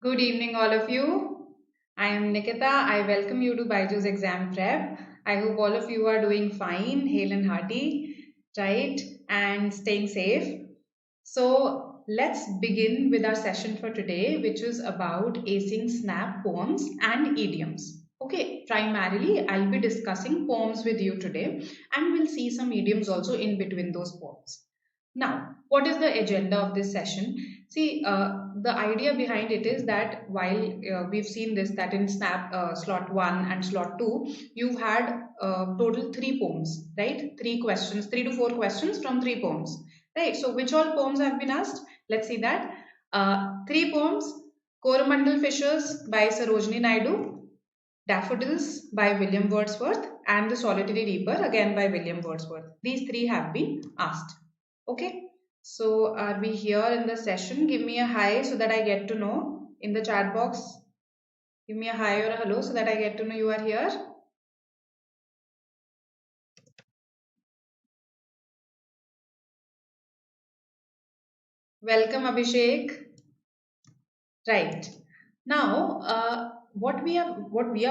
Good evening, all of you. I am Nikita. I welcome you to Byju's exam prep. I hope all of you are doing fine, hale and hearty, right? And staying safe. So, let's begin with our session for today, which is about acing snap poems and idioms. Okay, primarily I'll be discussing poems with you today, and we'll see some idioms also in between those poems. Now, what is the agenda of this session? See, the idea behind it is that while we've seen this, that in Snap slot 1 and slot 2, you've had total three poems, right? Three questions, 3 to 4 questions from three poems, right? So, which all poems have been asked? Let's see that. Three poems: Coromandel Fishers by Sarojini Naidu, Daffodils by William Wordsworth, and The Solitary Reaper again by William Wordsworth. These three have been asked. Okay, so are we here in the session? Give me a hi so that I get to know in the chat box. Give me a hi or a hello so that I get to know you are here. Welcome, Abhishek. Right. Now, what we are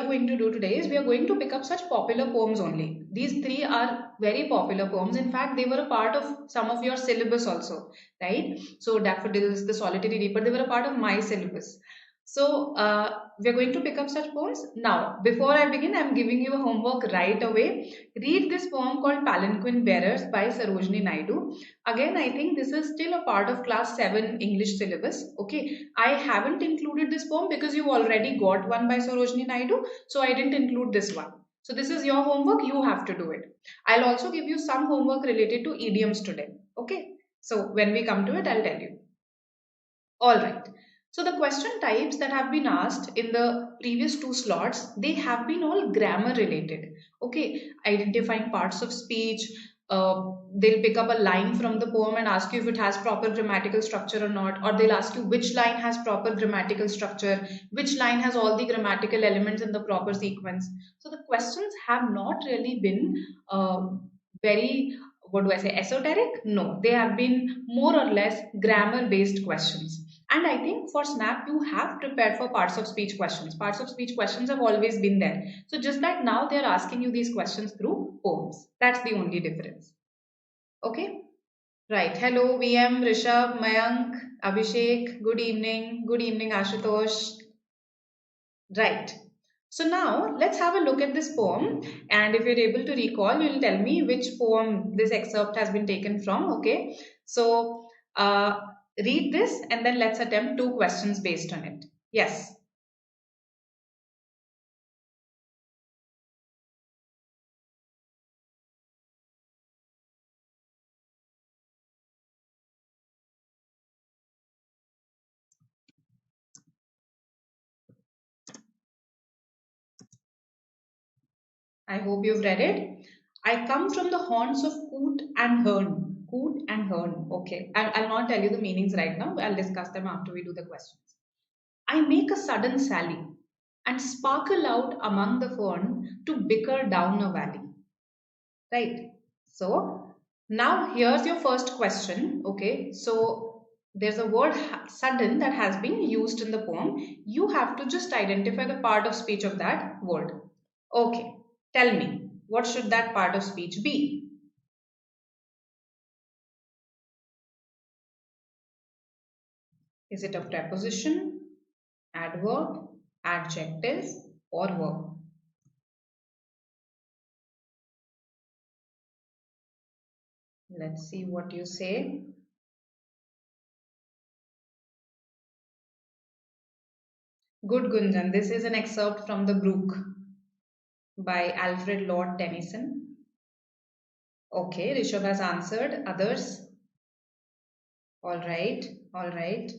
going to do today is we are going to pick up such popular poems only. These three are very popular poems. In fact, they were a part of some of your syllabus also, right? So, Daffodils, The Solitary Reaper, they were a part of my syllabus. So, we're going to pick up such poems. Now, before I begin, I'm giving you a homework right away. Read this poem called Palanquin Bearers by Sarojini Naidu. Again, I think this is still a part of class 7 English syllabus. Okay, I haven't included this poem because you already got one by Sarojini Naidu, so I didn't include this one. So this is your homework, you have to do it. I'll also give you some homework related to idioms today. Okay, so when we come to it, I'll tell you. All right. So the question types that have been asked in the previous two slots, they have been all grammar related. Okay, identifying parts of speech. They'll pick up a line from the poem and ask you if it has proper grammatical structure or not, or they'll ask you which line has proper grammatical structure, which line has all the grammatical elements in the proper sequence. So the questions have not really been very, what do I say, esoteric? No, they have been more or less grammar based questions. And I think for Snap, you have prepared for parts of speech questions. Parts of speech questions have always been there. So just that now they're asking you these questions through poems. That's the only difference. Okay? Right. Hello, VM, Rishabh, Mayank, Abhishek. Good evening. Good evening, Ashutosh. Right. So now let's have a look at this poem. And if you're able to recall, you'll tell me which poem this excerpt has been taken from. Okay. So read this and then let's attempt two questions based on it. Yes. I hope you've read it. I come from the haunts of Coot and Hern. Coot and Hern. Okay. I'll not tell you the meanings right now. I'll discuss them after we do the questions. I make a sudden sally and sparkle out among the fern to bicker down a valley. Right. So now here's your first question. Okay. So there's a word sudden that has been used in the poem. You have to just identify the part of speech of that word. Okay. Tell me, what should that part of speech be? Is it a preposition, adverb, adjective, or verb? Let's see what you say. Good, Gunjan. This is an excerpt from The Brook by Alfred Lord Tennyson. Okay, Rishabh has answered. Others? All right, all right.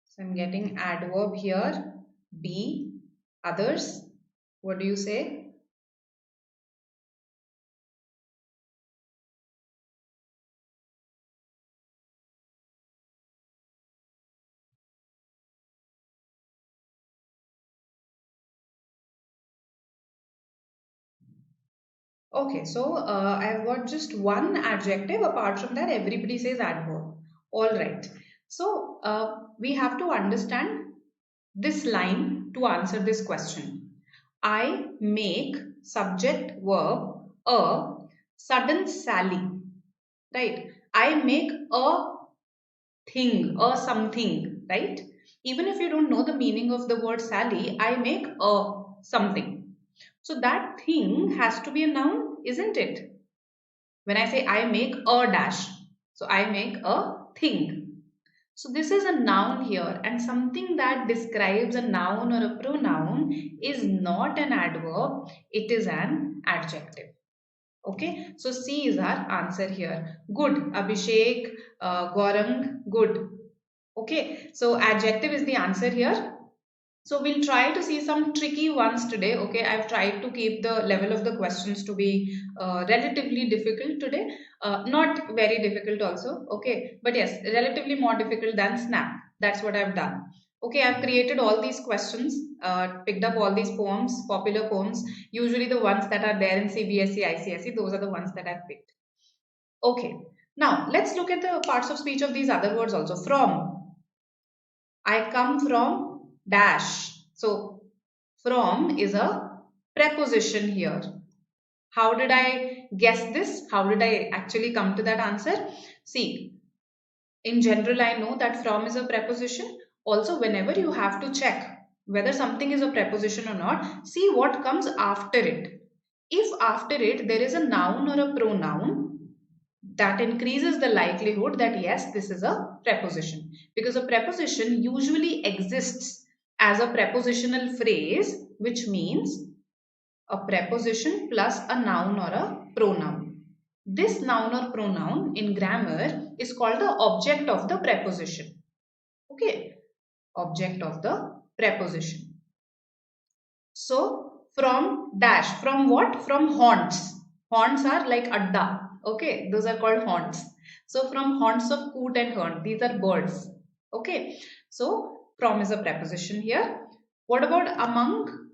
So I'm getting adverb here. B. Others? What do you say? Okay, so I've got just one adjective. Apart from that, everybody says adverb. All right. So we have to understand this line to answer this question. I make subject verb a sudden sally, right? I make a thing or something, right? Even if you don't know the meaning of the word Sally, I make a something. So that thing has to be a noun, isn't it? When I say I make a dash, so I make a thing. So this is a noun here, and something that describes a noun or a pronoun is not an adverb, it is an adjective. Okay, so C is our answer here. Good, Abhishek, Gaurang, good. Okay, so adjective is the answer here. So we'll try to see some tricky ones today. Okay, I've tried to keep the level of the questions to be relatively difficult today. Not very difficult also. Okay, but yes, relatively more difficult than SNAP. That's what I've done. Okay, I've created all these questions, picked up all these poems, popular poems, usually the ones that are there in CBSE, ICSE. Those are the ones that I've picked. Okay, now let's look at the parts of speech of these other words also. From, I come from dash. So from is a preposition here. How did I guess this? How did I actually come to that answer? See, in general, I know that from is a preposition. Also, whenever you have to check whether something is a preposition or not, see what comes after it. If after it there is a noun or a pronoun, that increases the likelihood that yes, this is a preposition, because a preposition usually exists as a prepositional phrase, which means a preposition plus a noun or a pronoun. This noun or pronoun in grammar is called the object of the preposition. Okay, object of the preposition. So from dash, from what? From haunts. Haunts are like adda. Okay, those are called haunts. So from haunts of coot and hern, these are birds. Okay, so from is a preposition here. What about among?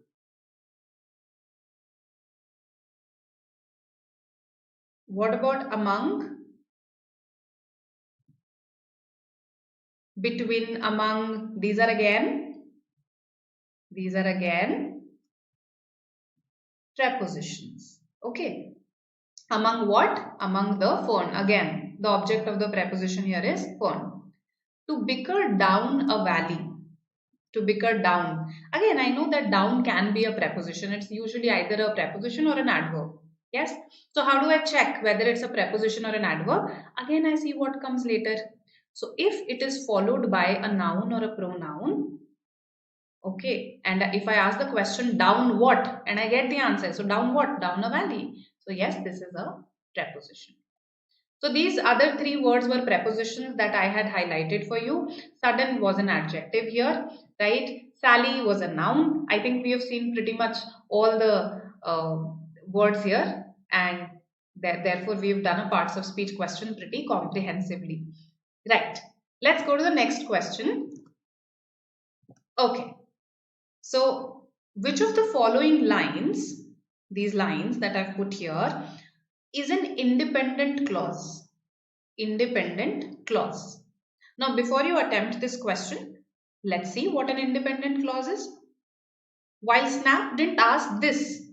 What about among? Between, among, these are again prepositions. Okay, among what? Among the fern. Again, the object of the preposition here is fern. To bicker down a valley. To bicker down. Again, I know that down can be a preposition. It's usually either a preposition or an adverb. Yes. So how do I check whether it's a preposition or an adverb? Again, I see what comes later. So if it is followed by a noun or a pronoun, okay, and if I ask the question down what, and I get the answer, so down what? Down a valley. So yes, this is a preposition. So these other three words were prepositions that I had highlighted for you. Sudden was an adjective here, right? Sally was a noun. I think we have seen pretty much all the words here, and therefore we have done a parts of speech question pretty comprehensively. Right. Let's go to the next question. Okay. So which of the following lines, these lines that I've put here, is an independent clause? Independent clause. Now, before you attempt this question, let's see what an independent clause is. While Snap didn't ask this,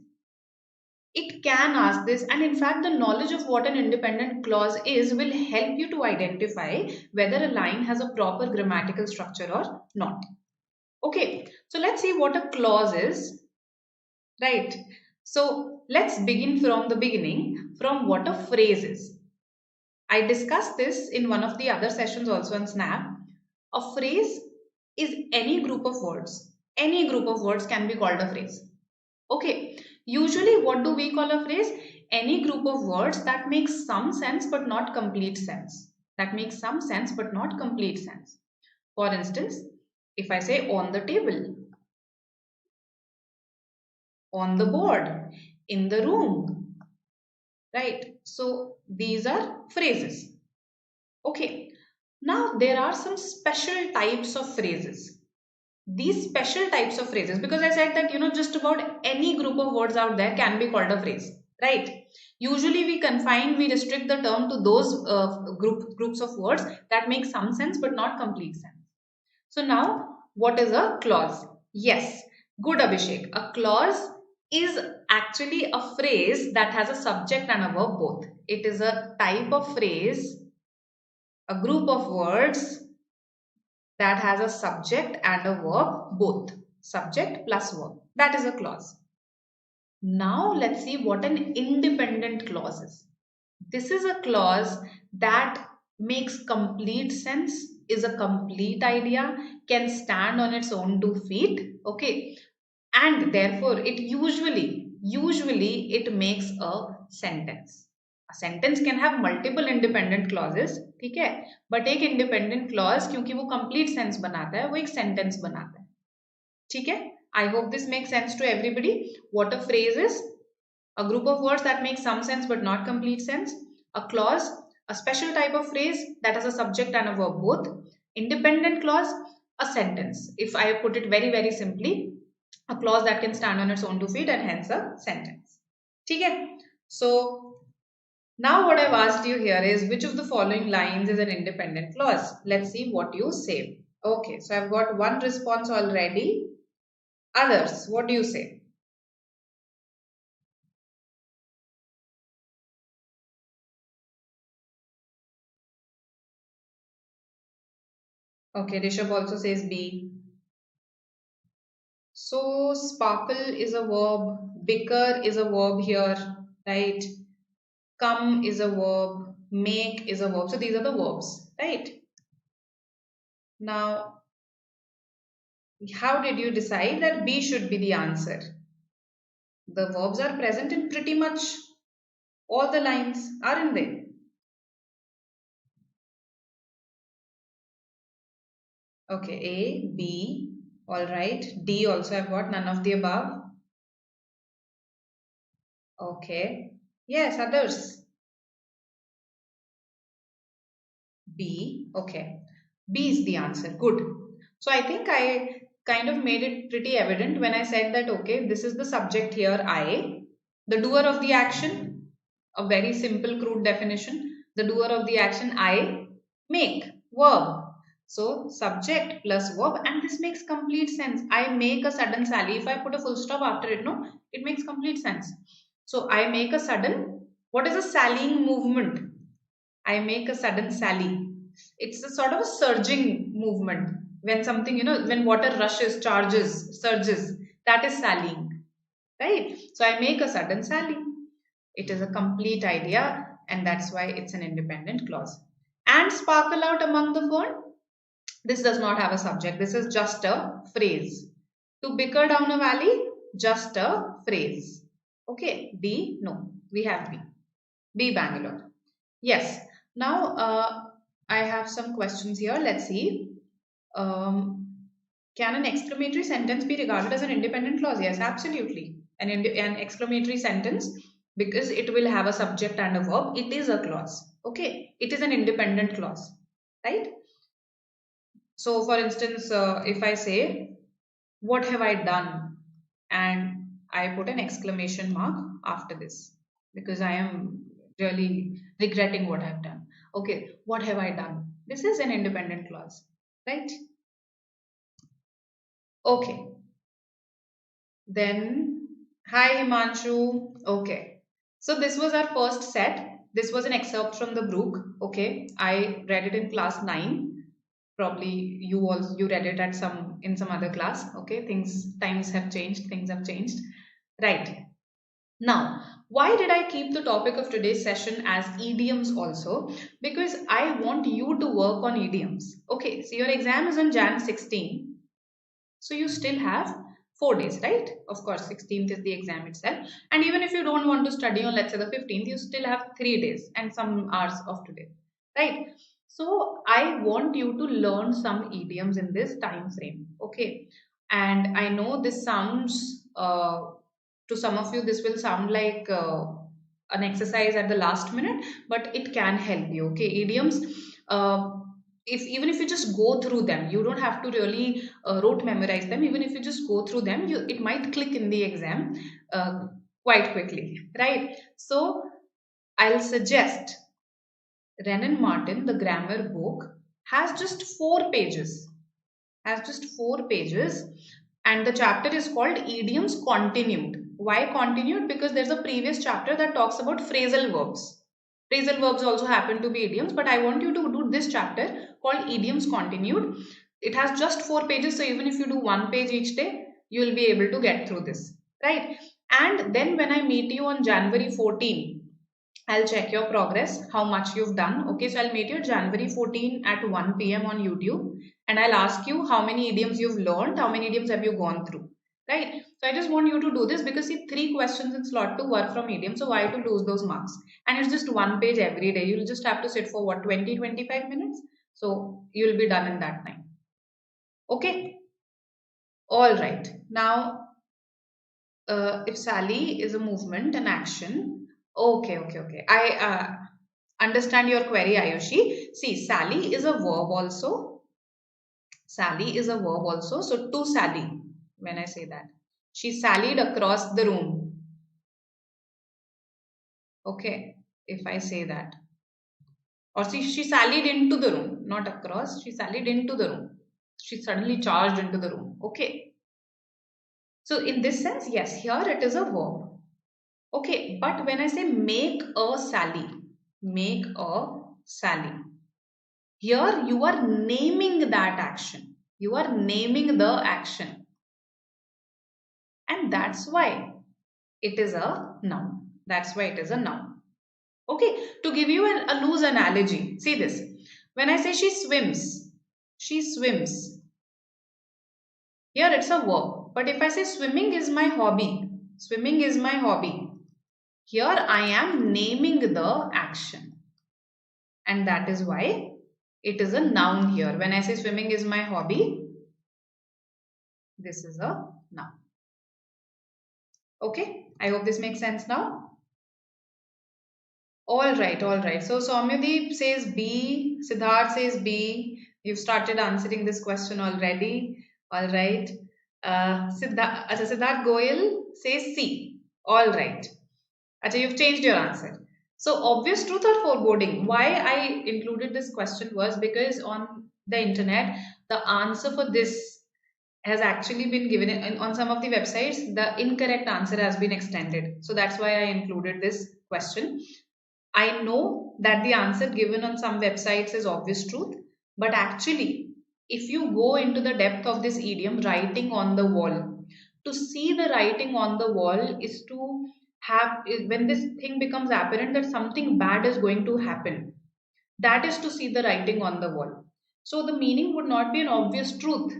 it can ask this, and in fact, the knowledge of what an independent clause is will help you to identify whether a line has a proper grammatical structure or not. Okay, so let's see what a clause is. Right. So let's begin from the beginning, from what a phrase is. I discussed this in one of the other sessions also on Snap. A phrase is any group of words. Any group of words can be called a phrase. Okay. Usually, what do we call a phrase? Any group of words that makes some sense but not complete sense. That makes some sense but not complete sense. For instance, if I say on the table, on the board, in the room, right? So these are phrases. Okay. Now there are some special types of phrases. These special types of phrases, because I said that, just about any group of words out there can be called a phrase, right? Usually we restrict the term to those groups of words that make some sense but not complete sense. So now, what is a clause? Yes, good, Abhishek. A clause is actually a phrase that has a subject and a verb both. It is a type of phrase, a group of words that has a subject and a verb both. Subject plus verb. That is a clause. Now let's see what an independent clause is. This is a clause that makes complete sense, is a complete idea, can stand on its own 2 feet, okay, and therefore it usually it makes a sentence. A sentence can have multiple independent clauses, ठीक है, but एक independent clause क्योंकि वो complete sense बनाता है, वो एक sentence बनाता है, ठीक है. I hope this makes sense to everybody. What a phrase is: a group of words that make some sense but not complete sense. A clause, a special type of phrase that has a subject and a verb both. Independent clause, a sentence. If I put it very, very simply, a clause that can stand on its own 2 feet and hence a sentence. Okay? So, now what I've asked you here is which of the following lines is an independent clause? Let's see what you say. Okay, so I've got one response already. Others, what do you say? Okay, Rishabh also says B. So sparkle is a verb, bicker is a verb here, right? Come is a verb, make is a verb. So these are the verbs, right? Now, how did you decide that B should be the answer? The verbs are present in pretty much all the lines, aren't they? Okay, A, B, all right. D also I've got none of the above. Okay. Yes, others. B. Okay. B is the answer. Good. So I think I kind of made it pretty evident when I said that, okay, this is the subject here, I, the doer of the action, a very simple, crude definition. The doer of the action, I, make, verb. So subject plus verb, and this makes complete sense. I make a sudden sally. If I put a full stop after it, no, it makes complete sense. So I make a sudden, what is a sallying movement? I make a sudden sally. It's a sort of a surging movement. When something, when water rushes, charges, surges, that is sallying, right? So I make a sudden sally. It is a complete idea, and that's why it's an independent clause. And sparkle out among the fern. This does not have a subject. This is just a phrase. To bicker down a valley, just a phrase. Okay, D, no. We have B. B, Bangalore. Yes. Now, I have some questions here. Let's see. Can an exclamatory sentence be regarded as an independent clause? Yes, absolutely. An exclamatory sentence, because it will have a subject and a verb, it is a clause. Okay, it is an independent clause, right? So, for instance, if I say, "What have I done?" and I put an exclamation mark after this because I am really regretting what I've done. Okay, what have I done? This is an independent clause, right? Okay, then hi Himanshu. Okay, so this was our first set. This was an excerpt from the book. Okay, I read it in class 9. Probably you read it at some other class. Okay, times have changed, things have changed. Right. Now, why did I keep the topic of today's session as idioms also? Because I want you to work on idioms. Okay, so your exam is on Jan 16. So you still have 4 days, right? Of course, 16th is the exam itself. And even if you don't want to study on, let's say, the 15th, you still have 3 days and some hours of today, right? So I want you to learn some idioms in this time frame, okay? And I know this sounds, to some of you, this will sound like an exercise at the last minute, but it can help you, okay? Idioms, uh, if even if you just go through them, you don't have to really rote memorize them. Even if you just go through them, it might click in the exam. quite quickly, right? So I'll suggest Renan Martin, the grammar book, has just 4 pages. Has just 4 pages, and the chapter is called Idioms Continued. Why continued? Because there's a previous chapter that talks about phrasal verbs. Phrasal verbs also happen to be idioms, but I want you to do this chapter called Idioms Continued. It has just 4 pages, so even if you do 1 page each day, you will be able to get through this, right? And then when I meet you on January 14, I'll check your progress, how much you've done. Okay, so I'll meet you January 14 at 1 p.m. on YouTube, and I'll ask you how many idioms you've learned, how many idioms have you gone through, right? So I just want you to do this because see, 3 questions in slot to work from idiom, so why to lose those marks? And it's just 1 page every day. You'll just have to sit for what, 20-25 minutes? So you'll be done in that time. Okay, all right. Now, if Sally is a movement, an action. Okay. I understand your query, Ayushi. See, Sally is a verb also. Sally is a verb also. So, to Sally, when I say that. She sallied across the room. Okay, if I say that. Or see, she sallied into the room, not across. She sallied into the room. She suddenly charged into the room. Okay. So, in this sense, yes, here it is a verb. Okay, but when I say make a Sally, here you are naming that action. You are naming the action. And that's why it is a noun. That's why it is a noun. Okay, to give you a loose analogy, see this. When I say she swims. Here it's a verb. But if I say swimming is my hobby, here I am naming the action. And that is why it is a noun here. When I say swimming is my hobby, this is a noun. Okay, I hope this makes sense now. All right. So Soumyadeep says B, Siddharth says B. You've started answering this question already. All right. Siddharth Goyal says C. All right. Acha, you've changed your answer. So obvious truth or foreboding? Why I included this question was because on the internet, the answer for this has actually been given on some of the websites. The incorrect answer has been extended. So that's why I included this question. I know that the answer given on some websites is obvious truth, but actually, if you go into the depth of this idiom, writing on the wall, to see the writing on the wall is to have, when this thing becomes apparent that something bad is going to happen, that is to see the writing on the wall. So the meaning would not be an obvious truth,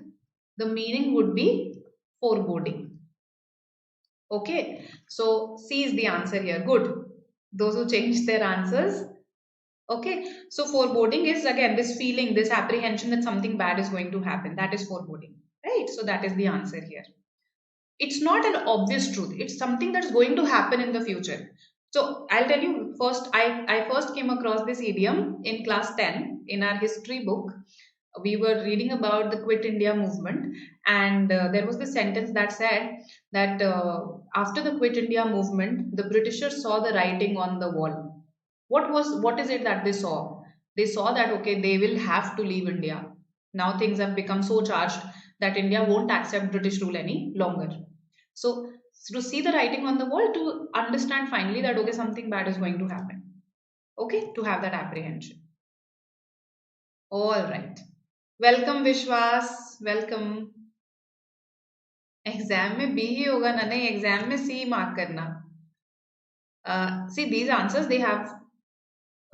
the meaning would be foreboding. Okay, so C is the answer here. Good. Those who changed their answers. Okay, so foreboding is again this feeling, this apprehension that something bad is going to happen. That is foreboding, right? So that is the answer here. It's not an obvious truth, it's something that's going to happen in the future. So I'll tell you first, I first came across this idiom in class 10 in our history book. We were reading about the Quit India movement, and there was this sentence that said that after the Quit India movement, the Britishers saw the writing on the wall. What is it that they saw? They saw that okay, they will have to leave India. Now things have become so charged that India won't accept British rule any longer. So to see the writing on the wall, to understand finally that okay, something bad is going to happen. Okay, to have that apprehension. All right. Welcome Vishwas. Welcome. Exam में B ही होगा ना, नहीं exam में सी mark करना. See these answers they have.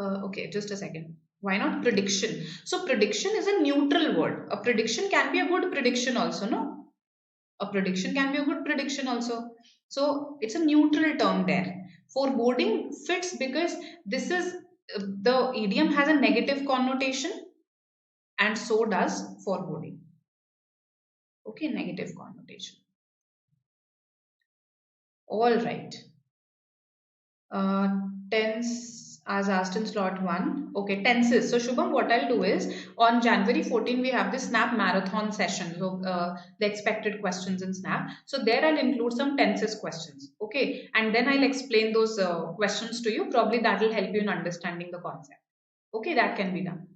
Okay, just a second. Why not prediction? So prediction is a neutral word. A prediction can be a good prediction also, no? A prediction can be a good prediction also. So it's a neutral term there. Foreboding fits because this is the idiom has a negative connotation, and so does foreboding. Okay, negative connotation. All right. Tense as asked in slot 1. Okay, tenses. So Shubham, what I'll do is on January 14 we have the Snap marathon session. So the expected questions in Snap. So there I'll include some tenses questions. Okay, and then I'll explain those questions to you. Probably that will help you in understanding the concept. Okay, that can be done.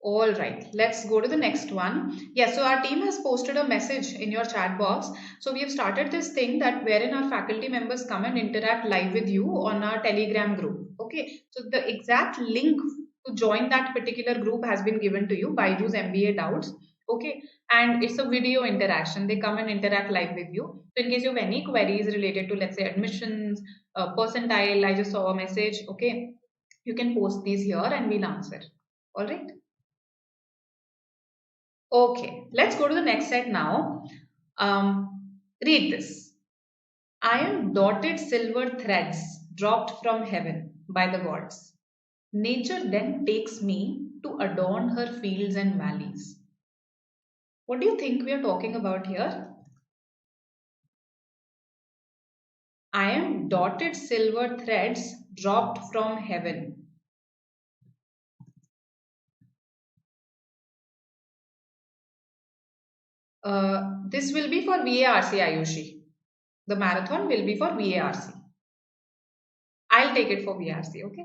All right, let's go to the next one. Yeah, so our team has posted a message in your chat box. So we have started this thing that wherein our faculty members come and interact live with you on our Telegram group. Okay, so the exact link to join that particular group has been given to you by Byju's MBA Doubts. Okay, and it's a video interaction. They come and interact live with you. So in case you have any queries related to, let's say, admissions, percentile, I just saw a message. Okay, you can post these here and we'll answer. All right. Okay, let's go to the next set now. Read this. I am dotted silver threads dropped from heaven by the gods. Nature then takes me to adorn her fields and valleys. What do you think we are talking about here? I am dotted silver threads dropped from heaven. This will be for VARC, Ayushi. The marathon will be for VARC. I'll take it for VARC, okay?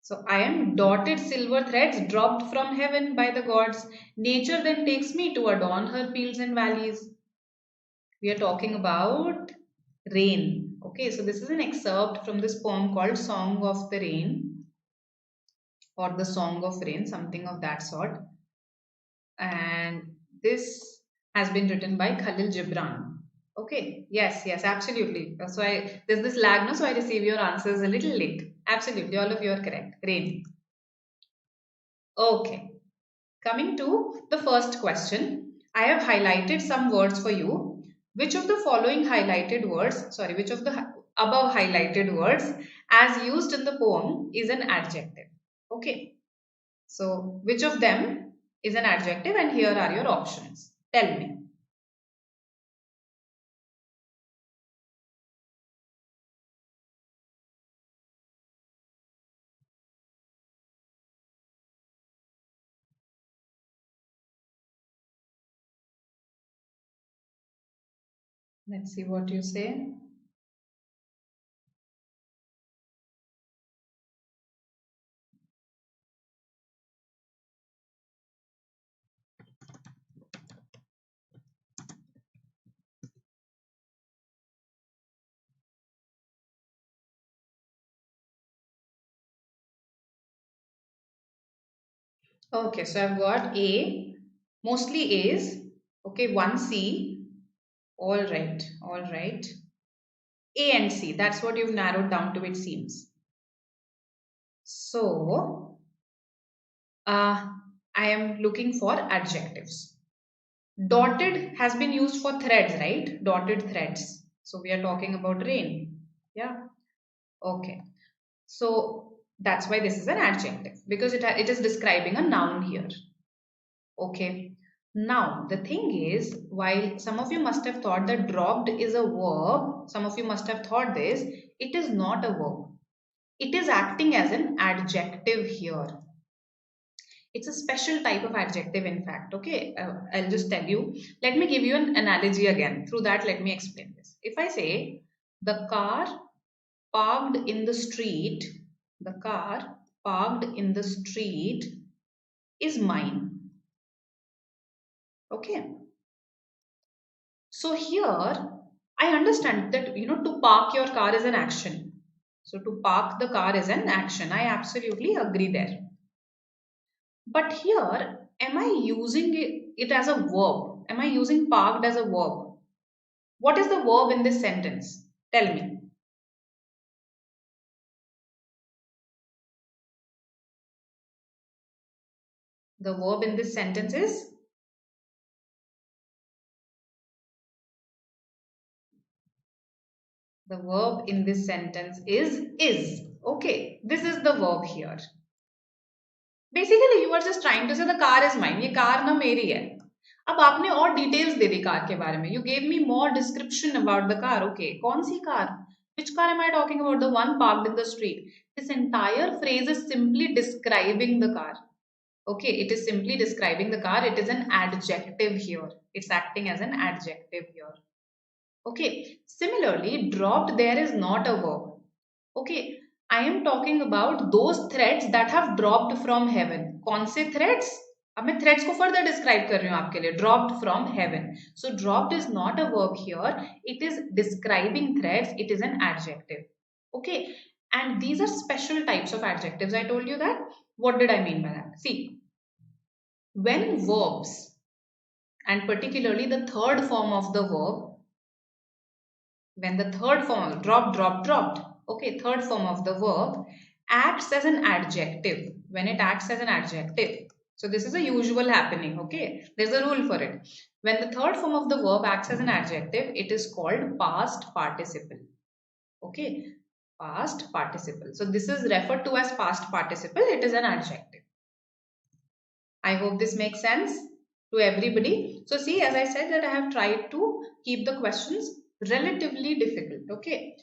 So I am dotted silver threads dropped from heaven by the gods. Nature then takes me to adorn her fields and valleys. We are talking about rain. Okay, so this is an excerpt from this poem called Song of the Rain or the Song of Rain, something of that sort. And this has been written by Khalil Gibran. Okay, yes, absolutely. So there's this lag now, so I receive your answers a little late. Absolutely, all of you are correct. Rain. Okay, coming to the first question, I have highlighted some words for you. Which of the following highlighted words, which of the above highlighted words as used in the poem is an adjective? Okay, so which of them is an adjective, and here are your options. Tell me. Let's see what you say. Okay, so I've got A, mostly A's. Okay, one C. All right, all right. A and C, that's what you've narrowed down to, it seems. So, I am looking for adjectives. Dotted has been used for threads, right? Dotted threads. So, we are talking about rain. Yeah. Okay. So, that's why this is an adjective, because it is describing a noun here. Okay. Now, the thing is, while some of you must have thought that dropped is a verb, some of you must have thought this, it is not a verb. It is acting as an adjective here. It's a special type of adjective, in fact. Okay, I'll just tell you. Let me give you an analogy again. Through that, let me explain this. If I say, the car parked in the street, the car parked in the street is mine. Okay. So here, I understand that, to park your car is an action. So to park the car is an action. I absolutely agree there. But here, am I using it as a verb? Am I using parked as a verb? What is the verb in this sentence? Tell me. The verb in this sentence is? The verb in this sentence is. Okay, this is the verb here. Basically, you are just trying to say the car is mine. ये car ना मेरी है. अब आपने और details दे दी car के बारे में. You gave me more description about the car. Okay, कौन सी car? Which car am I talking about? The one parked in the street. This entire phrase is simply describing the car. Okay, it is simply describing the car. It is an adjective here. It's acting as an adjective here. Okay, similarly, dropped there is not a verb. Okay, I am talking about those threads that have dropped from heaven. कौन से threads? अब मैं threads को further describe कर रही हूँ आपके लिए. Dropped from heaven. So dropped is not a verb here. It is describing threads. It is an adjective. Okay, and these are special types of adjectives. I told you that. What did I mean by that? See, when verbs, and particularly the third form of the verb, when the third form, dropped, okay, third form of the verb acts as an adjective, when it acts as an adjective, so this is a usual happening, okay, there's a rule for it. When the third form of the verb acts as an adjective, it is called past participle. Okay, past participle. So this is referred to as past participle. It is an adjective. I hope this makes sense to everybody. So see, as I said, that I have tried to keep the questions relatively difficult. Okay,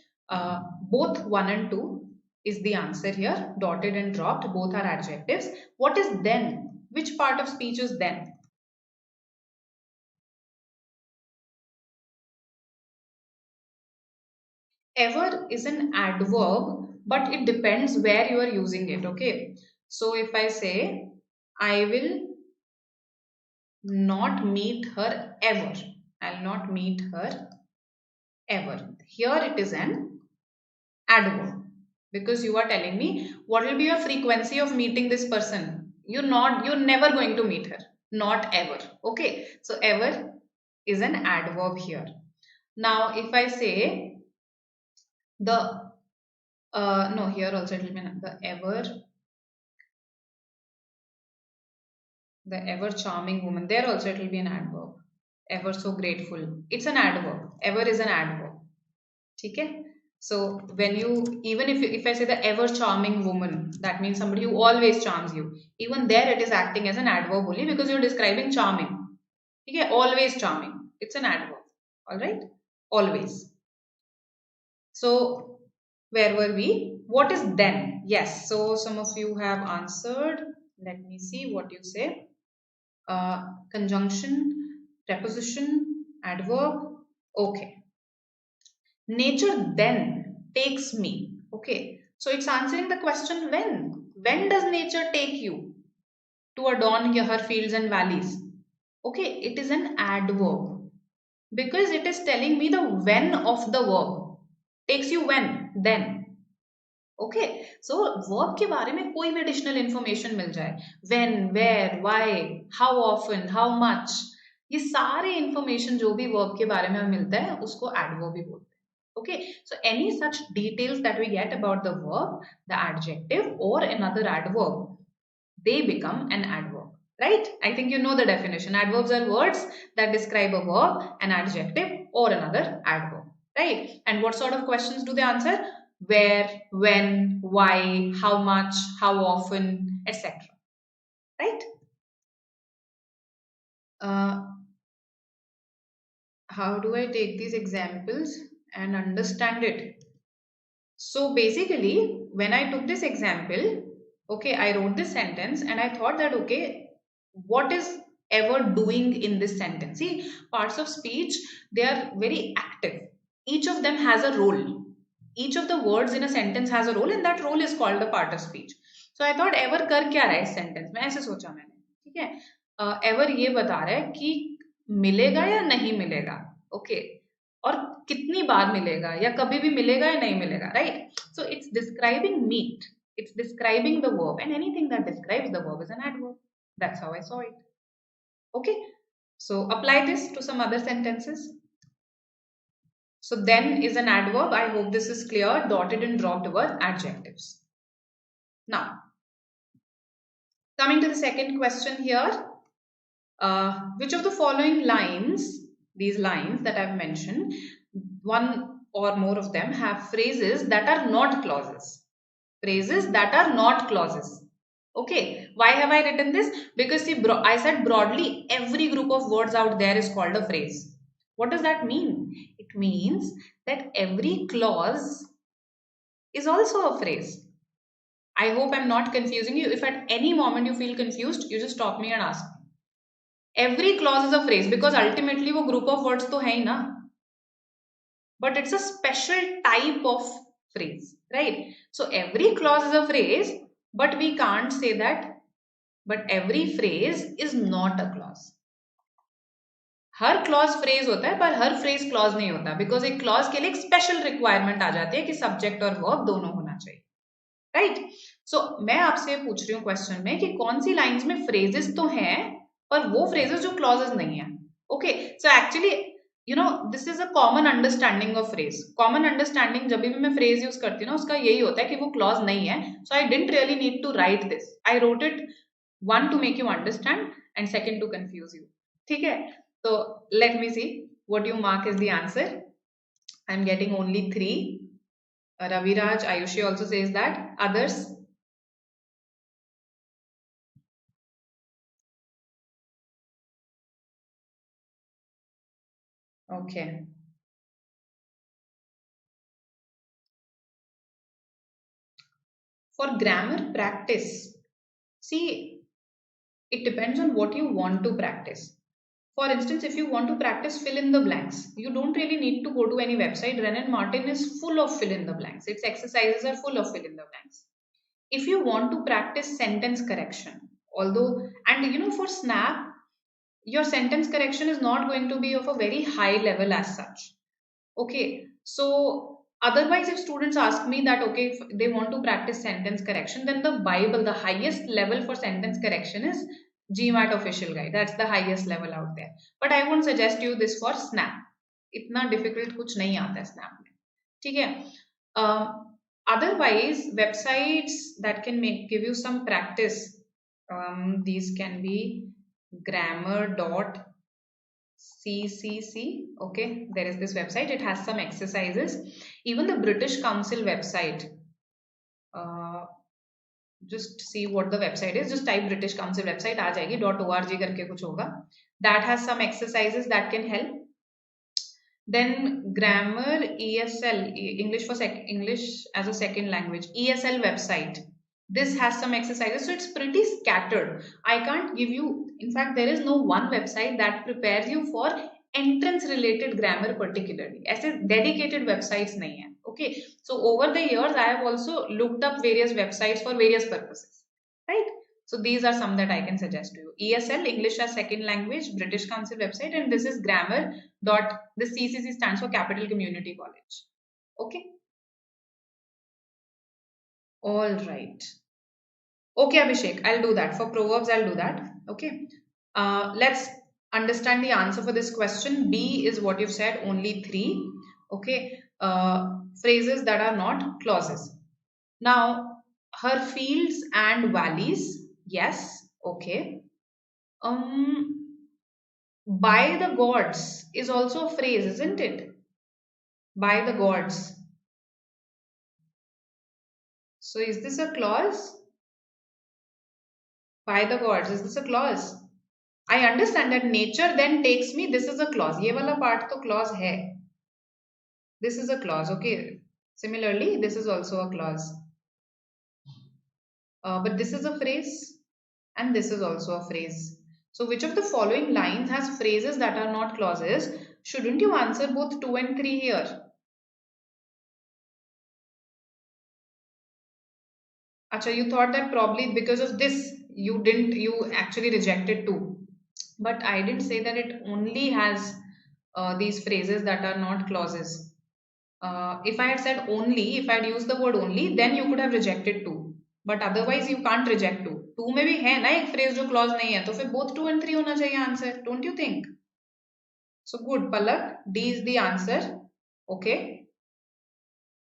both 1 and 2 is the answer here. Dotted and dropped, both are adjectives. What is then? Which part of speech is then? Ever is an adverb, but it depends where you are using it. Okay, so if I say I will not meet her ever, I'll not meet her ever, here it is an adverb, because you are telling me what will be your frequency of meeting this person. You're never going to meet her, not ever. Okay, so ever is an adverb here. Now if I say the no, here also it will be the ever charming woman, there also it will be an adverb. Ever so grateful, it's an adverb. Ever is an adverb. Okay, so when you, even if I say the ever charming woman, that means somebody who always charms you. Even there it is acting as an adverb only, because you're describing charming. Okay, always charming, it's an adverb. All right, always. So where were we? What is then? Yes, so some of you have answered. Let me see what you say. Conjunction, preposition, adverb. Okay. Nature then takes me. Okay, so it's answering the question when. When does nature take you to adorn her fields and valleys? Okay, it is an adverb, because it is telling me the when of the verb. Takes you when? Then. Okay, so verb के बारे में कोई भी additional information मिल जाए, when, where, why, how often, how much, ये सारे information जो भी verb के बारे में हमें मिलता है उसको adverb ही बोलते हैं. Okay, so any such details that we get about the verb, the adjective or another adverb, they become an adverb, right? I think you know the definition. Adverbs are words that describe a verb, an adjective or another adverb, right? And what sort of questions do they answer? Where, when, why, how much, how often, etc. Right? How do I take these examples and understand it? So basically, when I took this example, okay, I wrote this sentence and I thought that, okay, what is ever doing in this sentence? See, parts of speech, they are very active. Each of them has a role. Each of the words in a sentence has a role, and that role is called a part of speech. So I thought ever कर क्या रहा है इस sentence में, ऐसे सोचा मैंने, ठीक है. Ever ये बता रहा है कि मिलेगा या नहीं मिलेगा, okay, और कितनी बार मिलेगा या कभी भी मिलेगा या नहीं मिलेगा, right? So it's describing meat, it's describing the verb, and anything that describes the verb is an adverb. That's how I saw it. Okay, so apply this to some other sentences. So then is an adverb. I hope this is clear. Dotted and dropped were adjectives. Now, coming to the second question here. Which of the following lines, these lines that I've mentioned, one or more of them have phrases that are not clauses. Phrases that are not clauses. Okay, why have I written this? Because see, I said broadly every group of words out there is called a phrase. What does that mean? It means that every clause is also a phrase. I hope I'm not confusing you. If at any moment you feel confused, you just stop me and ask. Every clause is a phrase because ultimately वो group of words तो है ही ना. But it's a special type of phrase, right? So every clause is a phrase, but we can't say that. But every phrase is not a clause. Her clause phrase होता है पर हर phrase clause नहीं होता because एक clause के लिए एक special requirement आ जाती है कि सब्जेक्ट और वर्ब दोनों होना चाहिए राइट सो मैं आपसे पूछ रही हूँ क्वेश्चन में कि कौन सी लाइंस में फ्रेजेस तो हैं पर वो फ्रेजेस जो क्लॉजेस नहीं है okay so actually you know this is a common understanding of phrase common understanding जब भी मैं फ्रेज यूज करती हूँ ना उसका यही होता है कि वो क्लॉज नहीं है so I didn't really need to write this I wrote it one to make you understand and second to confuse you ठीक है so let me see what you mark is the answer. I'm getting only 3. Raviraj, Ayushi also says that. Others? Okay. For grammar practice, see, it depends on what you want to practice. For instance, if you want to practice fill in the blanks, you don't really need to go to any website. Renan Martin is full of fill in the blanks. Its exercises are full of fill in the blanks. If you want to practice sentence correction, although, and you know, for Snap, your sentence correction is not going to be of a very high level as such. Okay, so otherwise, if students ask me that, okay, if they want to practice sentence correction, then the Bible, the highest level for sentence correction is GMAT official guide. That's the highest level out there. But I won't suggest you this for Snap. इतना difficult कुछ नहीं आता है Snap में. ठीक है. Otherwise, websites that can give you some practice. These can be grammar.ccc. Okay, there is this website. It has some exercises. Even the British Council website. Just see what the website is. Just type British Council website. आ जाएगी .org करके कुछ होगा. That has some exercises that can help. Then grammar ESL, English for English as a second language, ESL website. This has some exercises, so it's pretty scattered. I can't give you, in fact, there is no one website that prepares you for entrance related grammar particularly. ऐसे dedicated websites नहीं है. Okay, so over the years I have also looked up various websites for various purposes, right? So these are some that I can suggest to you. ESL, English as Second Language, British Council website, and this is grammar. The CCC stands for Capital Community College. Okay. All right. Okay, Abhishek, I'll do that. For proverbs, I'll do that. Okay. Let's understand the answer for this question. B is what you've said, only 3. Okay. Phrases that are not clauses. Now, her fields and valleys. Yes. Okay. By the gods is also a phrase, isn't it? By the gods. So is this a clause? By the gods, is this a clause? I understand that nature then takes me, this is a clause. ये वाला part तो clause है. This is a clause, okay. Similarly, this is also a clause. But this is a phrase and this is also a phrase. So which of the following lines has phrases that are not clauses? Shouldn't you answer both 2 and 3 here? Acha, you thought that probably because of this, you actually rejected 2. But I didn't say that it only has these phrases that are not clauses. If I had said only, if I had used the word only, then you could have rejected 2. But otherwise you can't reject 2. 2 में भी है ना एक phrase जो clause नहीं है, तो फिर both 2 and 3 होना चाहिए answer. Don't you think? So good, Palak. D is the answer. Okay.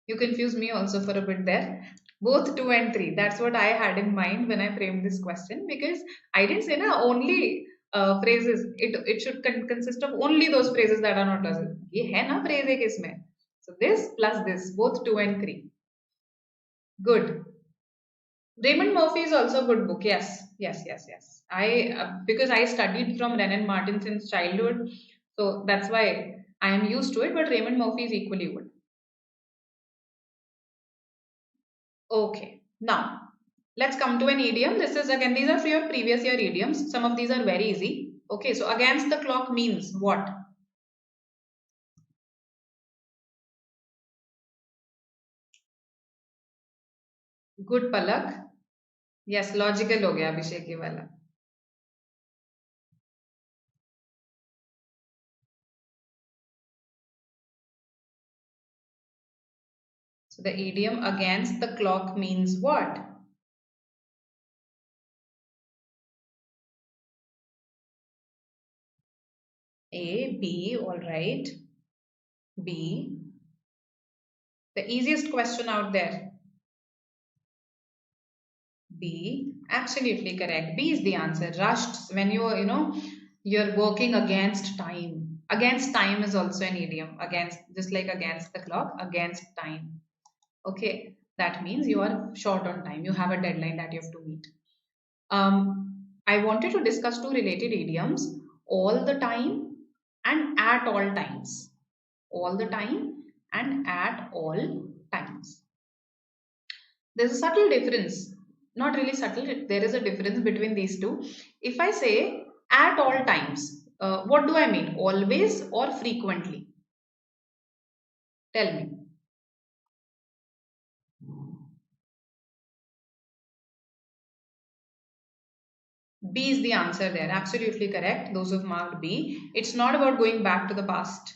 You confused me also for a bit there. Both 2 and 3. That's what I had in mind when I framed this question, because I didn't say na only phrases. It should consist of only those phrases that are not clauses. ये है ना phrase एक इसमें. So this plus this, both 2 and 3. Good. Raymond Murphy is also a good book. Yes, yes, yes, yes. I because I studied from Renan Martin since childhood, so that's why I am used to it, but Raymond Murphy is equally good. Okay, now let's come to an idiom. This is again, these are for your previous year idioms. Some of these are very easy. Okay, so against the clock means what? Good, Palak. Yes, logical हो गया अभिषेक ये वाला. So the idiom against the clock means what? A, B, all right. B. The easiest question out there. B. Absolutely correct. B is the answer. Rushed when you're working against time. Against time is also an idiom. Against, just like against the clock, against time. Okay. That means you are short on time. You have a deadline that you have to meet. I wanted to discuss two related idioms: all the time and at all times. All the time and at all times. There's a subtle difference. Not really subtle, there is a difference between these two. If I say at all times, what do I mean? Always or frequently? Tell me. B is the answer there. Absolutely correct. Those who've marked B. It's not about going back to the past.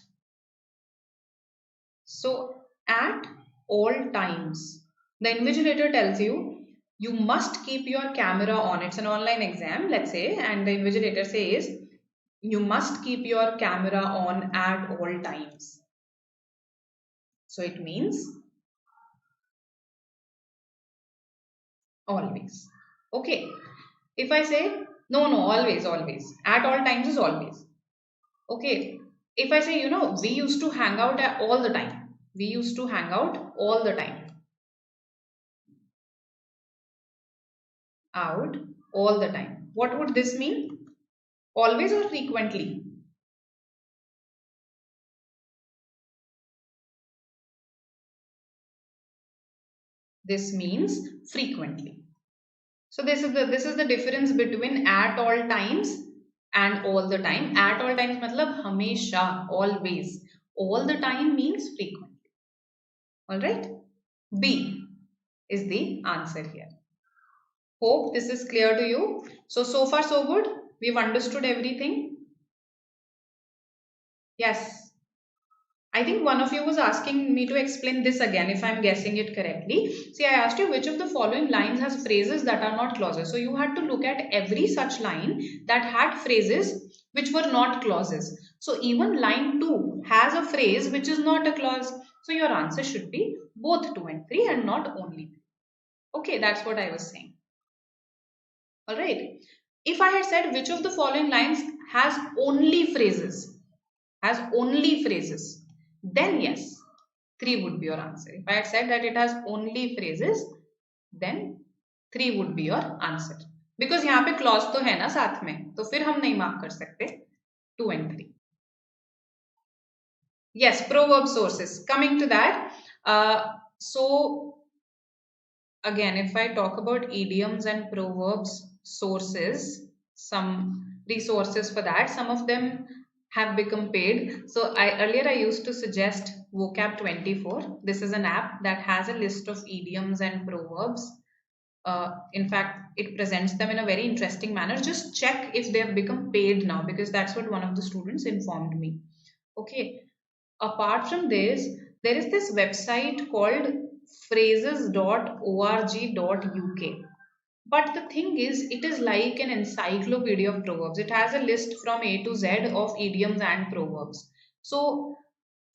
So, at all times, the invigilator tells you, you must keep your camera on. It's an online exam, let's say, and the invigilator says, you must keep your camera on at all times. So, it means always. Okay. If I say, no, always, always. At all times is always. Okay. If I say, we used to hang out all the time. We used to hang out all the time. Out all the time. What would this mean? Always or frequently? This means frequently. So this is the difference between at all times and all the time. At all times matlab hamesha, always. All the time means frequently. Alright? B is the answer here. Hope this is clear to you. So far so good. We've understood everything. Yes. I think one of you was asking me to explain this again if I'm guessing it correctly. See, I asked you which of the following lines has phrases that are not clauses. So you had to look at every such line that had phrases which were not clauses. So even line 2 has a phrase which is not a clause. So your answer should be both 2 and 3 and not only 3. Okay, that's what I was saying. Alright. If I had said which of the following lines has only phrases, then yes, 3 would be your answer. If I had said that it has only phrases, then 3 would be your answer. Because यहाँ पे clause तो है ना साथ में, तो फिर हम नहीं mark कर सकते 2 and 3. Yes, proverb sources. Coming to that, so again, if I talk about idioms and proverbs sources, some resources for that, some of them have become paid. So earlier I used to suggest Vocab 24. This is an app that has a list of idioms and proverbs. In fact, it presents them in a very interesting manner. Just check if they have become paid now, because that's what one of the students informed me. Okay. Apart from this, there is this website called phrases.org.uk. But the thing is, it is like an encyclopedia of proverbs. It has a list from A to Z of idioms and proverbs. So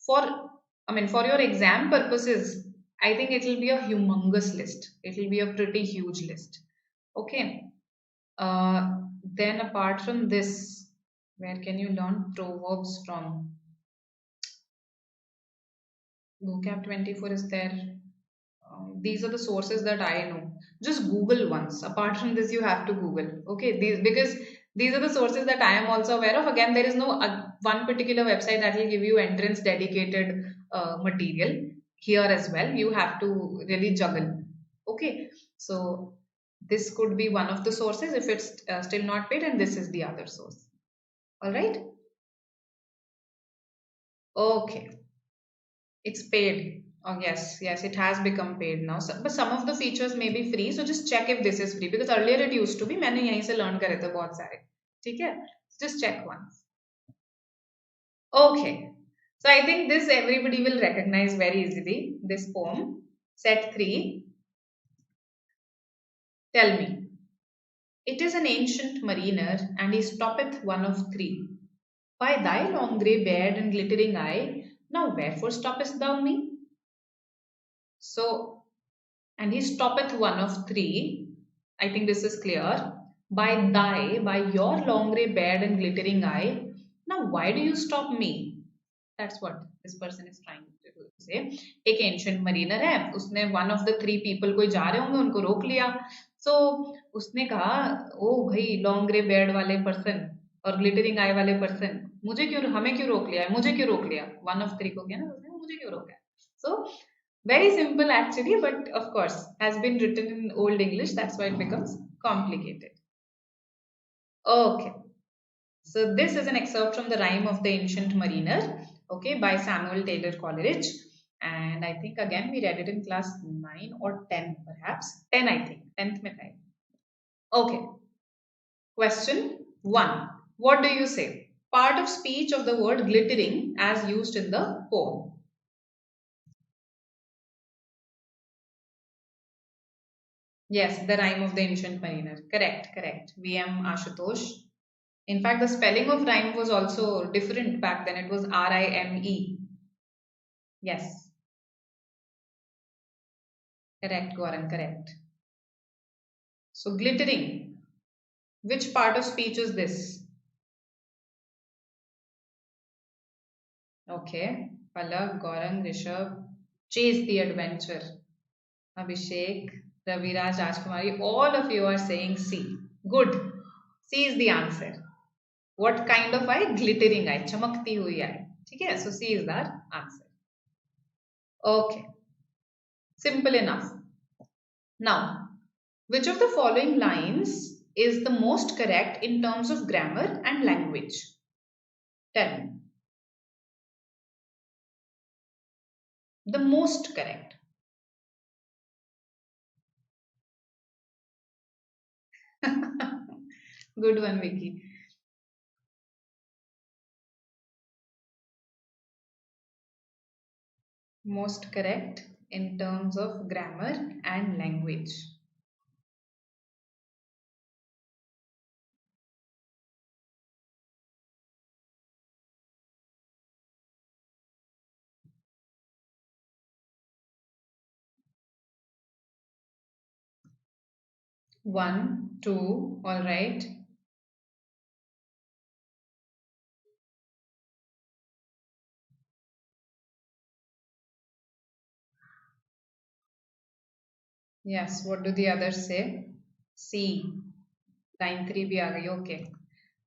for your exam purposes, I think it will be a humongous list. It will be a pretty huge list. Okay. Then apart from this, where can you learn proverbs from? Vocab 24 is there. These are the sources that I know. Just Google once. Apart from this, you have to Google. Okay, because these are the sources that I am also aware of. Again, there is no one particular website that will give you entrance dedicated material. Here as well, you have to really juggle. Okay, so this could be one of the sources if it's still not paid, and this is the other source. All right. Okay, it's paid. Oh yes, yes, it has become paid now. So, but some of the features may be free, so just check if this is free, because earlier it used to be. मैंने यहीं से learn करे थे बहुत सारे. ठीक है? Just check once. Okay, so I think this everybody will recognize very easily. This poem, set 3. Tell me. It is an ancient mariner, and he stoppeth one of three. By thy long grey beard and glittering eye, now wherefore stoppest thou me? So, and he stoppeth one of three. I think this is clear. By your long grey beard and glittering eye, now why do you stop me? That's what this person is trying to say. एक ancient mariner है, उसने one of the three people कोई जा रहे होंगे उनको रोक लिया. So उसने कहा, ओ भाई long grey beard वाले person और glittering eye वाले person, मुझे क्यों, हमें क्यों रोक लिया, मुझे क्यों रोक लिया, one of three को क्या ना, उसने मुझे क्यों रोका. So very simple actually, but of course has been written in old English, that's why it becomes complicated. Okay, so this is an excerpt from the Rime of the Ancient Mariner, okay, by Samuel Taylor Coleridge, and I think again we read it in class 9 or 10 perhaps, 10 I think, 10th mein tha. Okay, question 1. What do you say? Part of speech of the word glittering as used in the poem. Yes, the Rime of the Ancient Mariner. Correct, correct. V.M. Ashutosh. In fact, the spelling of rhyme was also different back then. It was R-I-M-E. Yes. Correct, Gaurang, correct. So, glittering. Which part of speech is this? Okay. Palak, Gaurang, Rishabh. Chase the adventure. Abhishek, Raviraj, Rajkumari. All of you are saying C. Good. C is the answer. What kind of eye? Glittering eye. Chamakti hui eye. Okay, so C is the answer. Okay. Simple enough. Now, which of the following lines is the most correct in terms of grammar and language? Tell me. The most correct. Good one, Vicky. Most correct in terms of grammar and language. One, two, all right. Yes, what do the others say? C. Line 3 bhi aa gayi. Okay.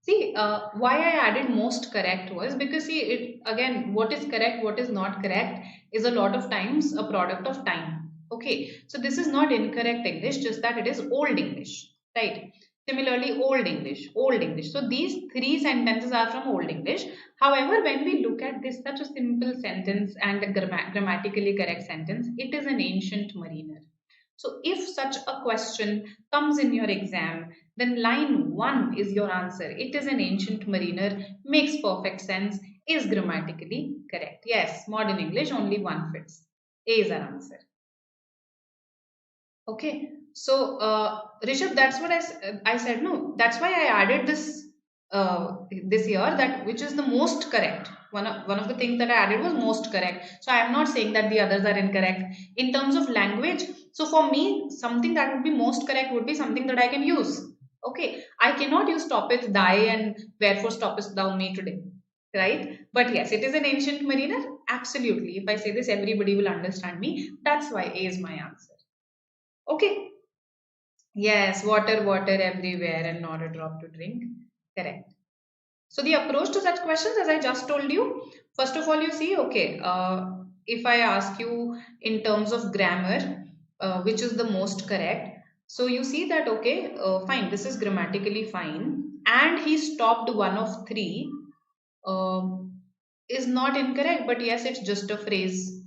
See, why I added most correct was because see, it again, what is correct, what is not correct is a lot of times a product of time. Okay, so this is not incorrect English, just that it is old English, right? Similarly, old English, old English. So these three sentences are from old English. However, when we look at this, such a simple sentence and a grammatically correct sentence, it is an ancient mariner. So if such a question comes in your exam, then line 1 is your answer. It is an ancient mariner, makes perfect sense, is grammatically correct. Yes, modern English, only one fits. A is our answer. Okay, so Rishabh, that's what I said. No, that's why I added this here, that which is the most correct. One of the things that I added was most correct. So I am not saying that the others are incorrect in terms of language. So for me, something that would be most correct would be something that I can use. Okay, I cannot use stoppeth thy and wherefore stoppest thou me today, right? But yes, it is an ancient mariner. Absolutely, if I say this, everybody will understand me. That's why A is my answer. Okay. Yes, water, water everywhere and not a drop to drink. Correct. So the approach to such questions, as I just told you, first of all, you see, okay, if I ask you in terms of grammar, which is the most correct, so you see that, okay, fine, this is grammatically fine, and he stopped one of three, is not incorrect, but yes, it's just a phrase.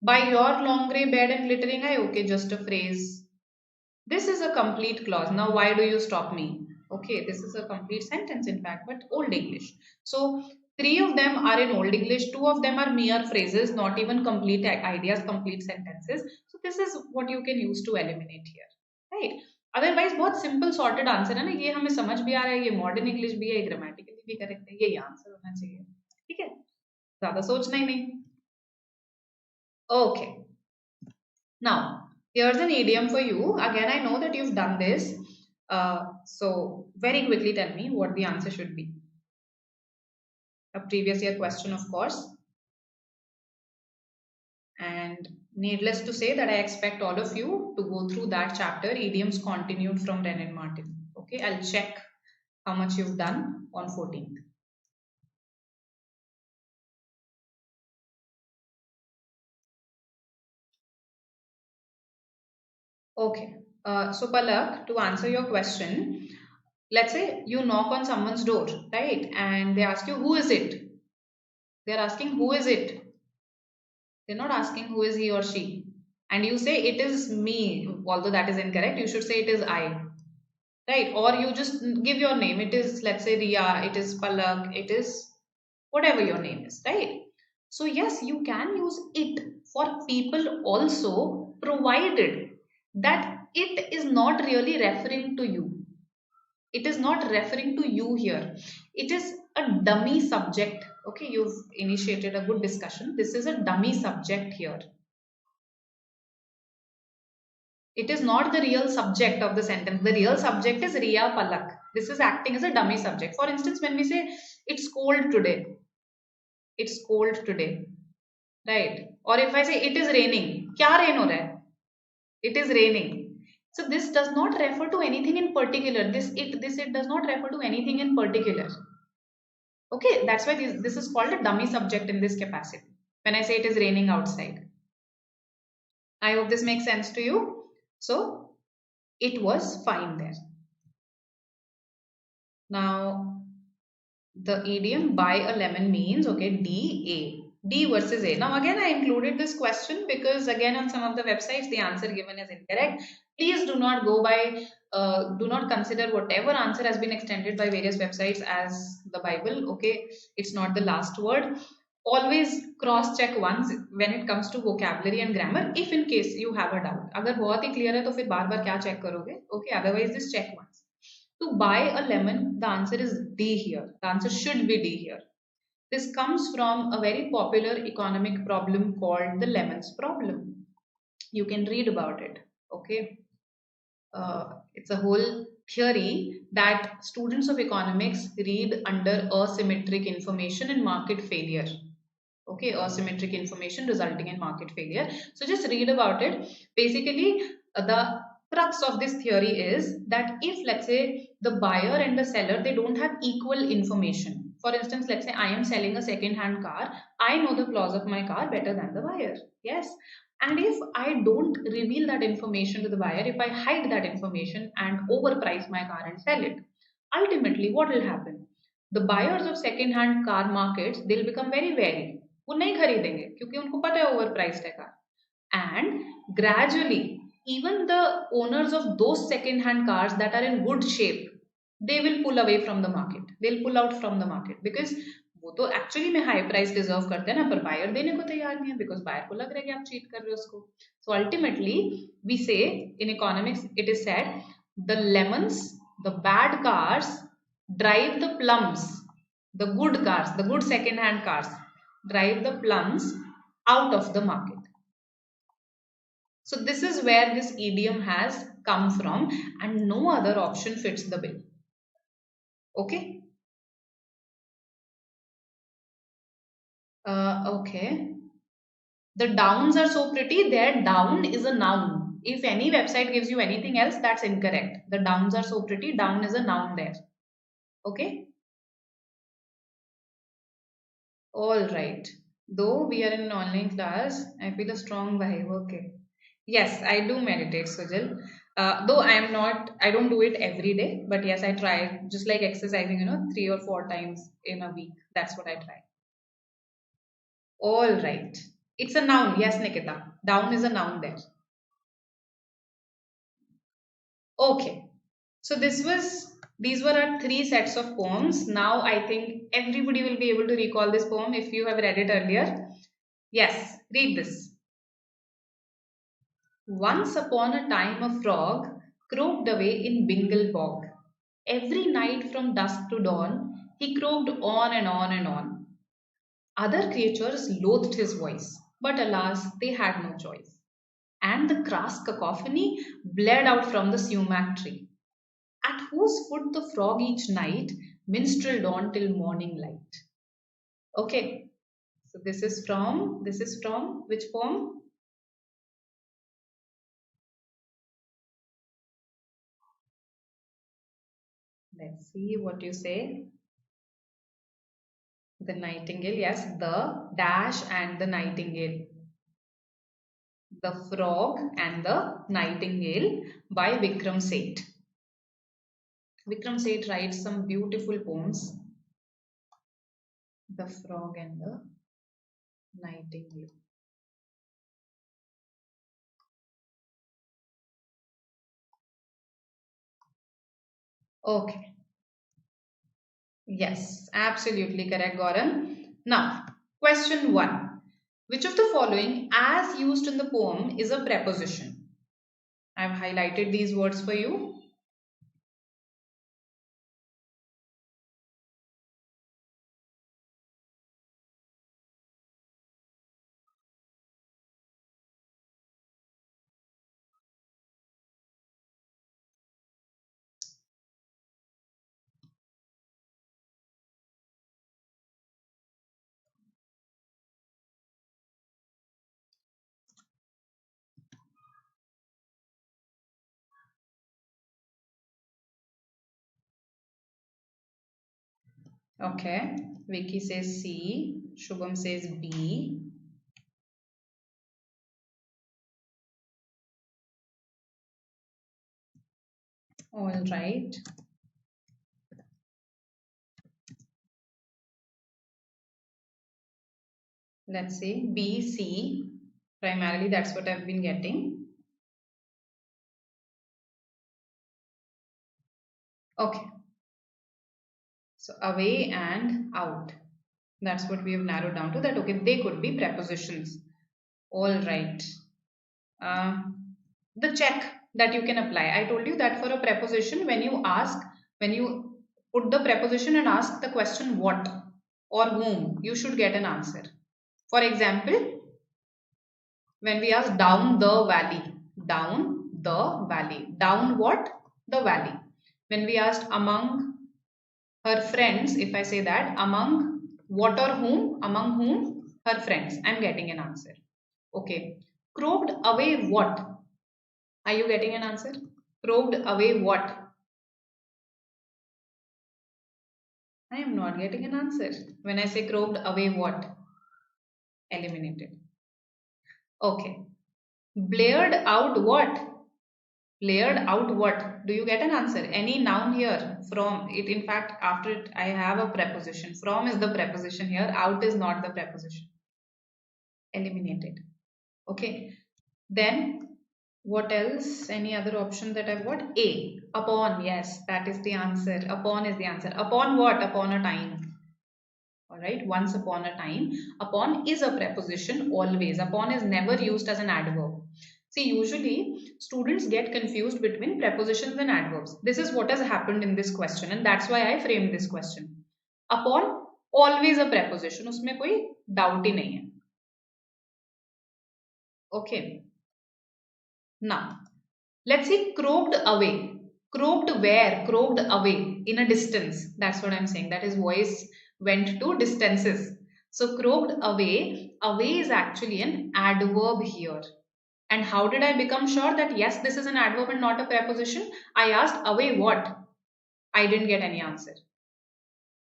By your long grey bed and glittering eye, okay, just a phrase. This is a complete clause. Now, why do you stop me? Okay, this is a complete sentence, in fact, but Old English. So, three of them are in Old English, two of them are mere phrases, not even complete ideas, complete sentences. So, this is what you can use to eliminate here, right? Otherwise बहुत simple sorted answer है ना, ये हमें समझ भी आ रहा है, ये मॉडर्न इंग्लिश भी है, ग्रामेटिकली भी करेक्ट है, यही आंसर होना चाहिए, ठीक है, ज्यादा सोचना ही नहीं. Okay, now here's an idiom for you. Again, I know that you've done this. So very quickly tell me what the answer should be. A previous year question, of course. And needless to say that I expect all of you to go through that chapter, idioms continued from Renan Martin. Okay, I'll check how much you've done on 14th. Okay, so Palak, to answer your question, let's say you knock on someone's door, right? And they ask you, who is it? They're asking, who is it? They're not asking, who is he or she? And you say, it is me, although that is incorrect. You should say, it is I, right? Or you just give your name. It is, let's say, Riya, it is Palak, it is whatever your name is, right? So, yes, you can use it for people also, provided that it is not really referring to you. It is not referring to you here. It is a dummy subject. Okay, you've initiated a good discussion. This is a dummy subject here. It is not the real subject of the sentence. The real subject is Riya Palak. This is acting as a dummy subject. For instance, when we say it's cold today, it's cold today, right? Or if I say it is raining, kya rain ho raha hai? It is raining. So this does not refer to anything in particular. This it does not refer to anything in particular. Okay, that's why this is called a dummy subject in this capacity. When I say it is raining outside. I hope this makes sense to you. So it was fine there. Now the idiom buy a lemon means, okay, D versus A. Now again I included this question because again on some of the websites the answer given is incorrect. Please do not go by, do not consider whatever answer has been extended by various websites as the Bible. Okay, it's not the last word. Always cross check once when it comes to vocabulary and grammar if in case you have a doubt. अगर बहुत ही clear है तो फिर बार बार क्या check करोगे? Okay, otherwise just check once. To buy a lemon, the answer is D here. The answer should be D here. This comes from a very popular economic problem called the lemons problem. You can read about it. Okay. It's a whole theory that students of economics read under asymmetric information and market failure. Okay, asymmetric information resulting in market failure. So just read about it. Basically, the crux of this theory is that if, let's say, the buyer and the seller, they don't have equal information. For instance, let's say I am selling a second hand car. I know the flaws of my car better than the buyer. Yes. And if I don't reveal that information to the buyer, if I hide that information and overprice my car and sell it, ultimately what will happen? The buyers of second hand car markets, they'll become very wary. वो नहीं खरीदेंगे क्योंकि उनको पता है over priced है car. And gradually even the owners of those second hand cars that are in good shape, they will pull away from the market. They'll pull out from the market because वो तो actually में high price deserve करते हैं ना, पर buyer देने को तैयार नहीं है बिकॉज बायर को लग रहा है कि आप चीट कर रहे हो उसको. सो अल्टीमेटली वी से in economics it is said the lemons, the bad cars drive the plums, the good cars, the good second hand cars drive the plums out of the market. So this is where this idiom has come from and no other option fits the bill. Okay. Okay. The downs are so pretty. There, down is a noun. If any website gives you anything else, that's incorrect. The downs are so pretty. Down is a noun there. Okay. All right. Though we are in an online class, I feel a strong vibe. Okay. Yes, I do meditate, Sujal. Though I don't do it every day, but yes, I try just like exercising, 3 or 4 times in a week. That's what I try. All right. It's a noun. Yes, Nikita. Down is a noun there. Okay. So these were our three sets of poems. Now I think everybody will be able to recall this poem if you have read it earlier. Yes, read this. Once upon a time a frog croaked away in Bingle Bog. Every night from dusk to dawn, he croaked on and on and on. Other creatures loathed his voice, but alas, they had no choice. And the crass cacophony blared out from the sumac tree, at whose foot the frog each night minstrelled on till morning light. Okay, so this is from which poem? Let's see what you say. The Nightingale, yes, the dash and the Nightingale. The Frog and the Nightingale by Vikram Seth. Vikram Seth writes some beautiful poems. The Frog and the Nightingale. Okay. Yes, absolutely correct, Gaurav. Now, question 1. Which of the following, as used in the poem, is a preposition? I've highlighted these words for you. Okay. Vicky says C. Shubham says B. All right. Let's say B, C. Primarily, that's what I've been getting. Okay. So away and out. That's what we have narrowed down to that. Okay, they could be prepositions. All right. Uh, the check that you can apply. I told you that for a preposition, when you put the preposition and ask the question what or whom, you should get an answer. For example, when we ask down the valley, down the valley, down what? The valley. When we asked among her friends, if I say that, among what or whom, among whom, her friends, I'm getting an answer. Okay. Croaked away what? Are you getting an answer? Croaked away what? I am not getting an answer. When I say croaked away what? Eliminated. Okay. Blared out what? Blared out what? Do you get an answer? Any noun here from it? In fact, after it, I have a preposition. From is the preposition here. Out is not the preposition. Eliminated. Okay. Then what else? Any other option that I've got? A. Upon. Yes, that is the answer. Upon is the answer. Upon what? Upon a time. Alright, once upon a time. Upon is a preposition always. Upon is never used as an adverb. See, usually students get confused between prepositions and adverbs. This is what has happened in this question, and that's why I framed this question. Upon always a preposition. उसमें कोई doubt ही नहीं है. Okay. Now, let's see croaked away. Croaked where? Croaked away in a distance. That's what I'm saying. That his voice went to distances. So croaked away. Away is actually an adverb here. And how did I become sure that yes, this is an adverb and not a preposition? I asked away what? I didn't get any answer.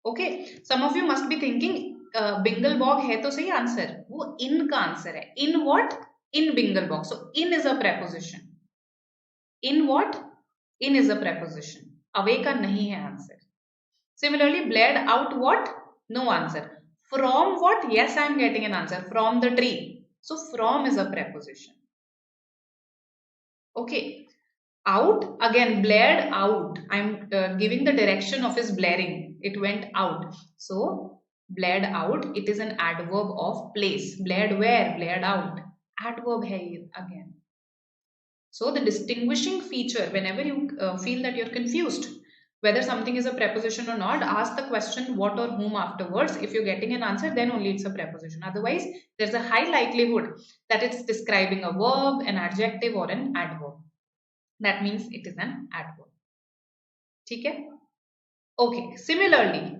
Okay. Some of you must be thinking बिंगल बॉग है तो सही answer, वो in का answer है. In what? In बिंगल बॉग. So in is a preposition. In what? In is a preposition. Away का नहीं है answer. Similarly, bled out what? No answer. From what? Yes, I am getting an answer. From the tree. So from is a preposition. Okay. Out, again, blared out. I'm giving the direction of his blaring. It went out. So blared out, it is an adverb of place. Blared where? Blared out. Adverb hai again. So the distinguishing feature, whenever you feel that you're confused whether something is a preposition or not, ask the question what or whom afterwards. If you're getting an answer, then only it's a preposition. Otherwise, there's a high likelihood that it's describing a verb, an adjective, or an adverb. That means it is an adverb. Okay? Okay. Similarly,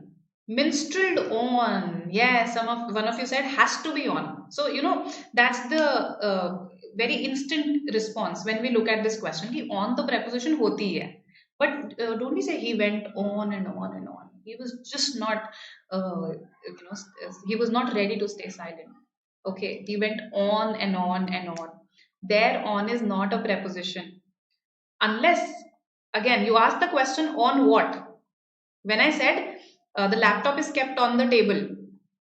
minstreled on. Yes, one of you said has to be on. So that's the very instant response when we look at this question. Ki on the preposition hoti hai. But don't we say he went on and on and on? He was just not, he was not ready to stay silent. Okay, he went on and on and on. There, on is not a preposition. Unless, again, you ask the question on what? When I said the laptop is kept on the table,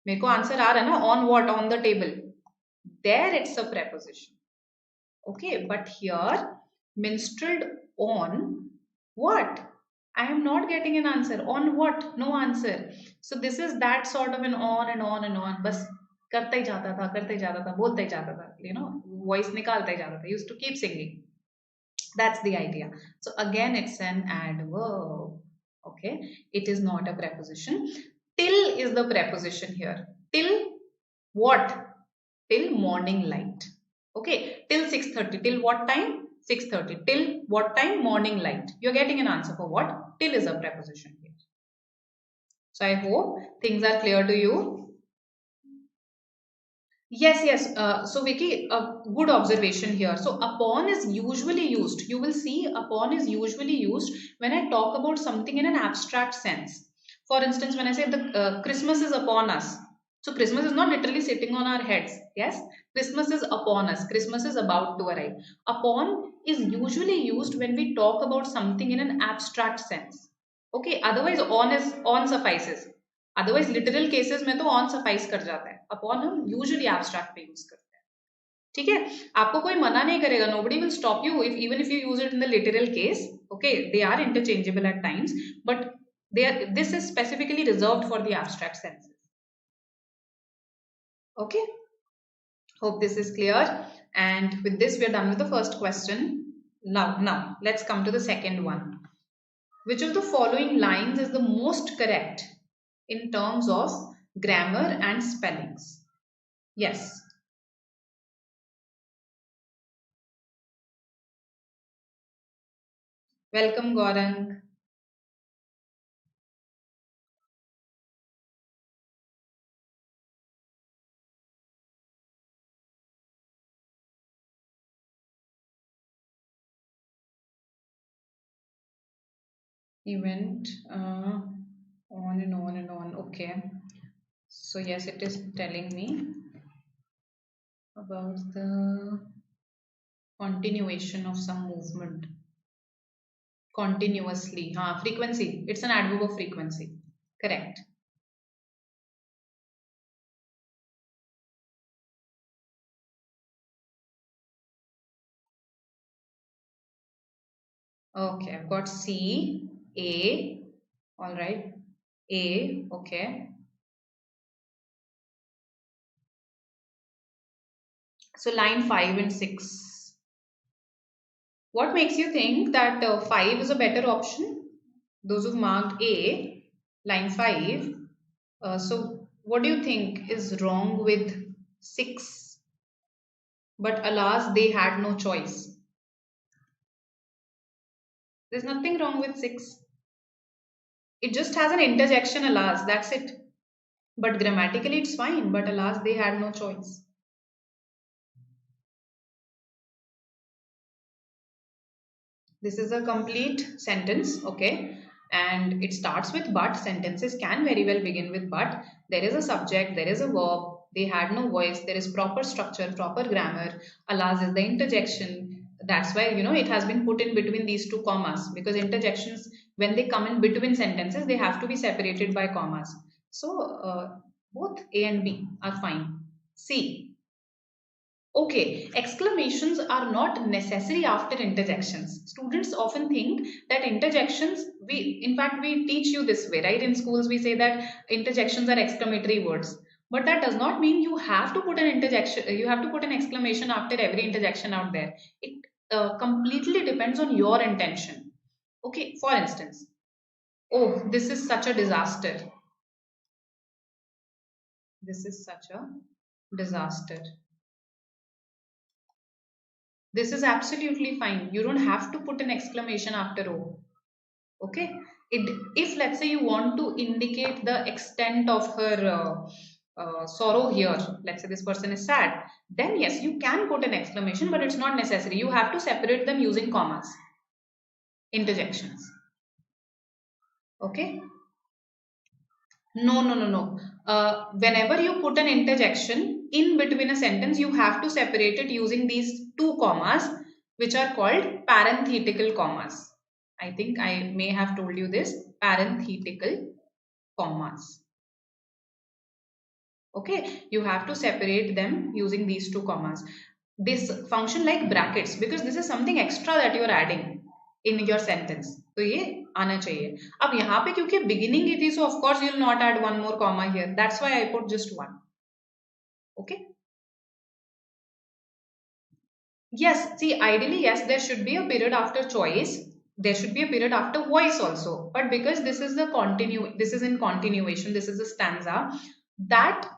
मेरे को answer आ रहा है ना, on what? On the table. There it's a preposition. Okay, but here minstreled on what? I am not getting an answer. On what? No answer. So this is that sort of an on and on and on. बस करता ही जाता था, करता ही जाता था, बोलता ही जाता था. Voice निकालता ही जाता था. Used to keep singing. That's the idea. So again, it's an adverb. Okay, it is not a preposition. Till is the preposition here. Till what? Till morning light. Okay, till 6:30. Till what time? 6:30. Till what time? Morning light. You're getting an answer for what? Till is a preposition here. So I hope things are clear to you. Yes. So Vicky, a good observation here. So upon is usually used. You will see upon is usually used when I talk about something in an abstract sense. For instance, when I say the Christmas is upon us. So Christmas is not literally sitting on our heads. Yes, Christmas is upon us. Christmas is about to arrive. Upon is usually used when we talk about something in an abstract sense. Okay. Otherwise, on suffices. Otherwise literal cases में तो on suffice कर जाता है, upon हम usually abstract पे use करते हैं. ठीक है, आपको कोई मना नहीं करेगा. Nobody will stop you even if you use it in the literal case. Okay, they are interchangeable at times, but this is specifically reserved for the abstract senses. Okay, hope this is clear. And with this we are done with the first question. Now let's come to the second one. Which of the following lines is the most correct in terms of grammar and spellings? Yes. Welcome, Gaurang. He went on and on and on. Okay. So yes, it is telling me about the continuation of some movement. Continuously. Frequency. It's an adverb of frequency. Correct. Okay, I've got C, A. All right. A. Okay. So line 5 and 6. What makes you think that 5 is a better option? Those who've marked A, line 5. So what do you think is wrong with 6? But alas, they had no choice. There's nothing wrong with 6. It just has an interjection, alas, that's it. But grammatically it's fine, but alas, they had no choice. This is a complete sentence, okay? and it starts with but. Sentences can very well begin with but. There is a subject, there is a verb, they had no voice, there is proper structure, proper grammar. Alas is the interjection. That's why, it has been put in between these two commas, because interjections, when they come in between sentences, they have to be separated by commas. So both A and B are fine. C. Okay, exclamations are not necessary after interjections. Students often think that interjections, in fact, we teach you this way, right? In schools, we say that interjections are exclamatory words. But that does not mean you have to put an interjection, you have to put an exclamation after every interjection out there. It completely depends on your intention. Okay, for instance, oh, this is such a disaster. This is such a disaster. This is absolutely fine. You don't have to put an exclamation after O. Okay. If let's say you want to indicate the extent of her sorrow here, let's say this person is sad, then yes, you can put an exclamation, but it's not necessary. You have to separate them using commas, interjections. Okay. No, no, no, no. Whenever you put an interjection in between a sentence, you have to separate it using these two commas, which are called parenthetical commas. I think I may have told you this, parenthetical commas. Okay, you have to separate them using these two commas. This function like brackets, because this is something extra that you are adding in your sentence. तो ये आना चाहिए. अब यहाँ पे क्योंकि beginning it is, so of course you will not add one more comma here. That's why I put just one. Okay. Yes, see, ideally, yes, there should be a period after choice. There should be a period after voice also. But because this is in continuation, this is a stanza, that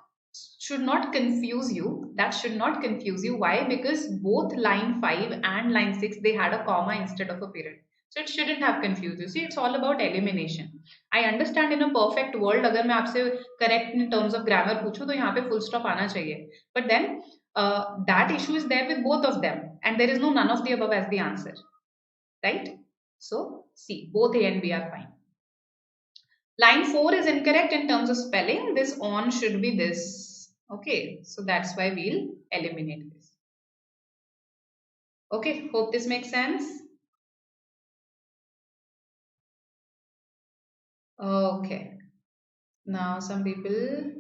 should not confuse you. That should not confuse you. Why? Because both line 5 and line 6, they had a comma instead of a period. So it shouldn't have confused you. See, it's all about elimination. I understand in a perfect world, अगर मैं आपसे correct in terms of grammar पूछूं तो यहाँ पे full stop आना चाहिए. But then that issue is there with both of them, and there is no none of the above as the answer, right? So C, both A and B are fine. Line 4 is incorrect in terms of spelling. This on should be this. Okay, so that's why we'll eliminate this. Okay, hope this makes sense. Okay, now some people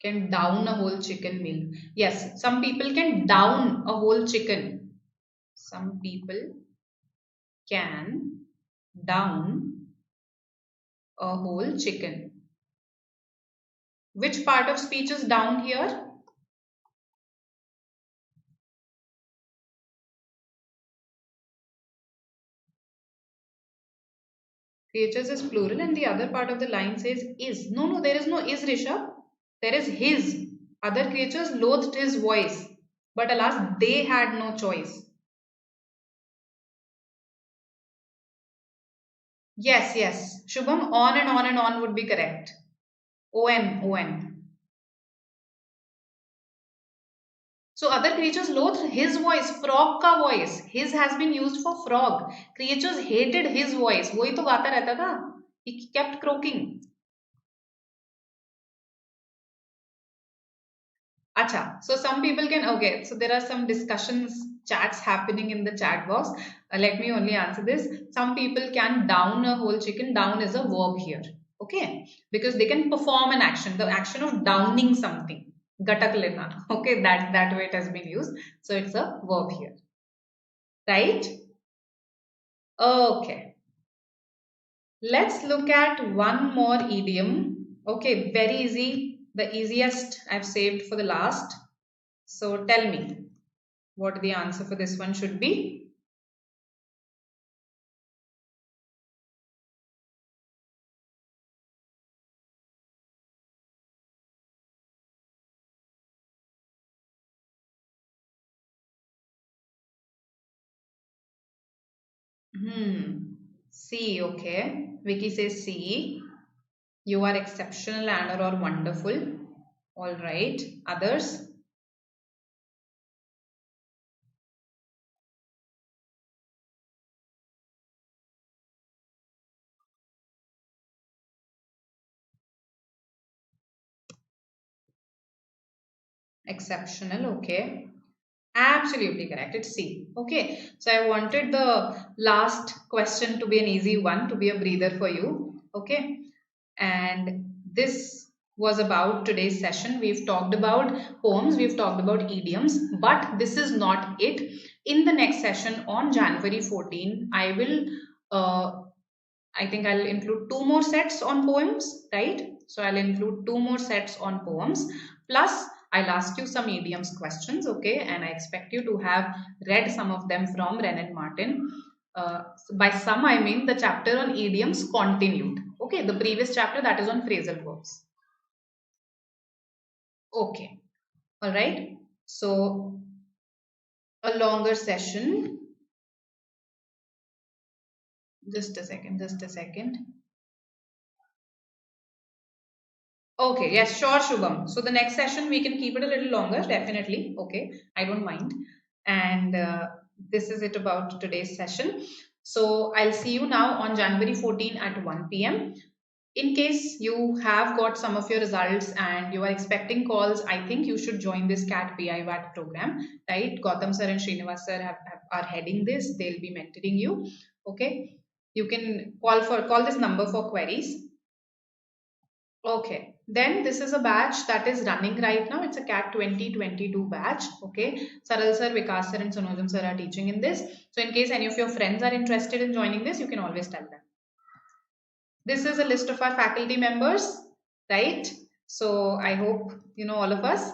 can down a whole chicken meal. Yes, some people can down a whole chicken. Some people can down a whole chicken. Which part of speech is down here? Creatures is plural and the other part of the line says is. No, no, there is no is, Rishabh. There is his. Other creatures loathed his voice. But alas, they had no choice. Yes, yes. Shubham, on and on and on would be correct. O-N, O-N. So other creatures loathed his voice, frog ka voice. His has been used for frog. Creatures hated his voice. वही तो गाता रहता था. He kept croaking. Acha, so some people can, okay, so there are some discussions, chats happening in the chat box. Let me only answer this. Some people can down a whole chicken. Down is a verb here, okay? Because they can perform an action, the action of downing something. Gatak lena, okay? That way it has been used. So it's a verb here, right? Okay. Let's look at one more idiom. Okay, very easy. The easiest I've saved for the last. So tell me what the answer for this one should be. C, okay. Vicky says C. You are exceptional and or wonderful. All right. Others? Exceptional, okay. Absolutely correct. It's C. Okay. So I wanted the last question to be an easy one, to be a breather for you. Okay. And this was about today's session. We've talked about poems, we've talked about idioms, but this is not it. In the next session on January 14, uh, I think I'll include two more sets on poems, right? So I'll include two more sets on poems. Plus, I'll ask you some idioms questions, okay? And I expect you to have read some of them from Renan Martin. By some, I mean the chapter on idioms continued. Okay, the previous chapter that is on phrasal verbs. Okay, all right. So a longer session. Just a second, just a second. Okay, yes, sure, Shubham. So the next session we can keep it a little longer, definitely. Okay, I don't mind. And this is it about today's session. So I'll see you now on January 14 at 1 p.m. In case you have got some of your results and you are expecting calls, I think you should join this CAT PIVAT program, right? Gautam sir and Srinivas sir are heading this. They'll be mentoring you. Okay. You can call this number for queries. Okay, then this is a batch that is running right now. It's a CAT 2022 batch. Okay, Saral sir, Vikas sir, and Sonojam sir are teaching in this. So, in case any of your friends are interested in joining this, you can always tell them. This is a list of our faculty members, right? So, I hope you know all of us.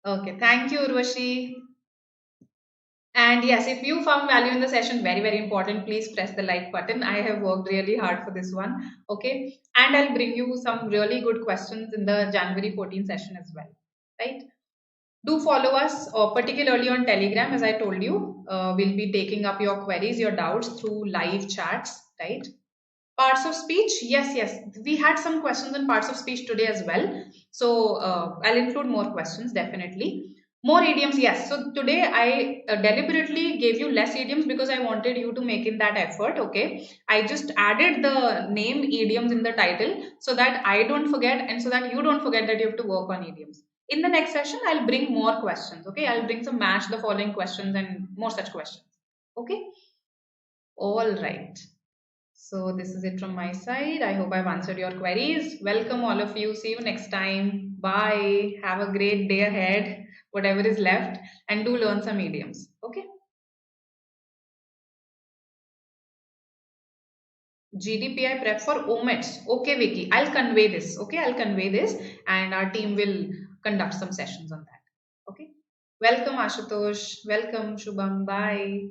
Okay, thank you, Urvashi. And yes, if you found value in the session, very, very important, please press the like button. I have worked really hard for this one. Okay. And I'll bring you some really good questions in the January 14 session as well. Right. Do follow us, particularly on Telegram, as I told you. We'll be taking up your queries, your doubts through live chats. Right. Parts of speech, yes, yes. We had some questions on parts of speech today as well. So I'll include more questions, definitely. More idioms, yes. So today I deliberately gave you less idioms because I wanted you to make in that effort, okay? I just added the name idioms in the title so that I don't forget and so that you don't forget that you have to work on idioms. In the next session, I'll bring more questions, okay? I'll bring some match the following questions and more such questions, okay? All right. So this is it from my side. I hope I've answered your queries. Welcome all of you. See you next time. Bye. Have a great day ahead, whatever is left, and do learn some idioms. Okay. GDPI prep for OMETs. Okay, Vicky. I'll convey this. Okay, I'll convey this, and our team will conduct some sessions on that. Okay. Welcome, Ashutosh. Welcome, Shubham. Bye.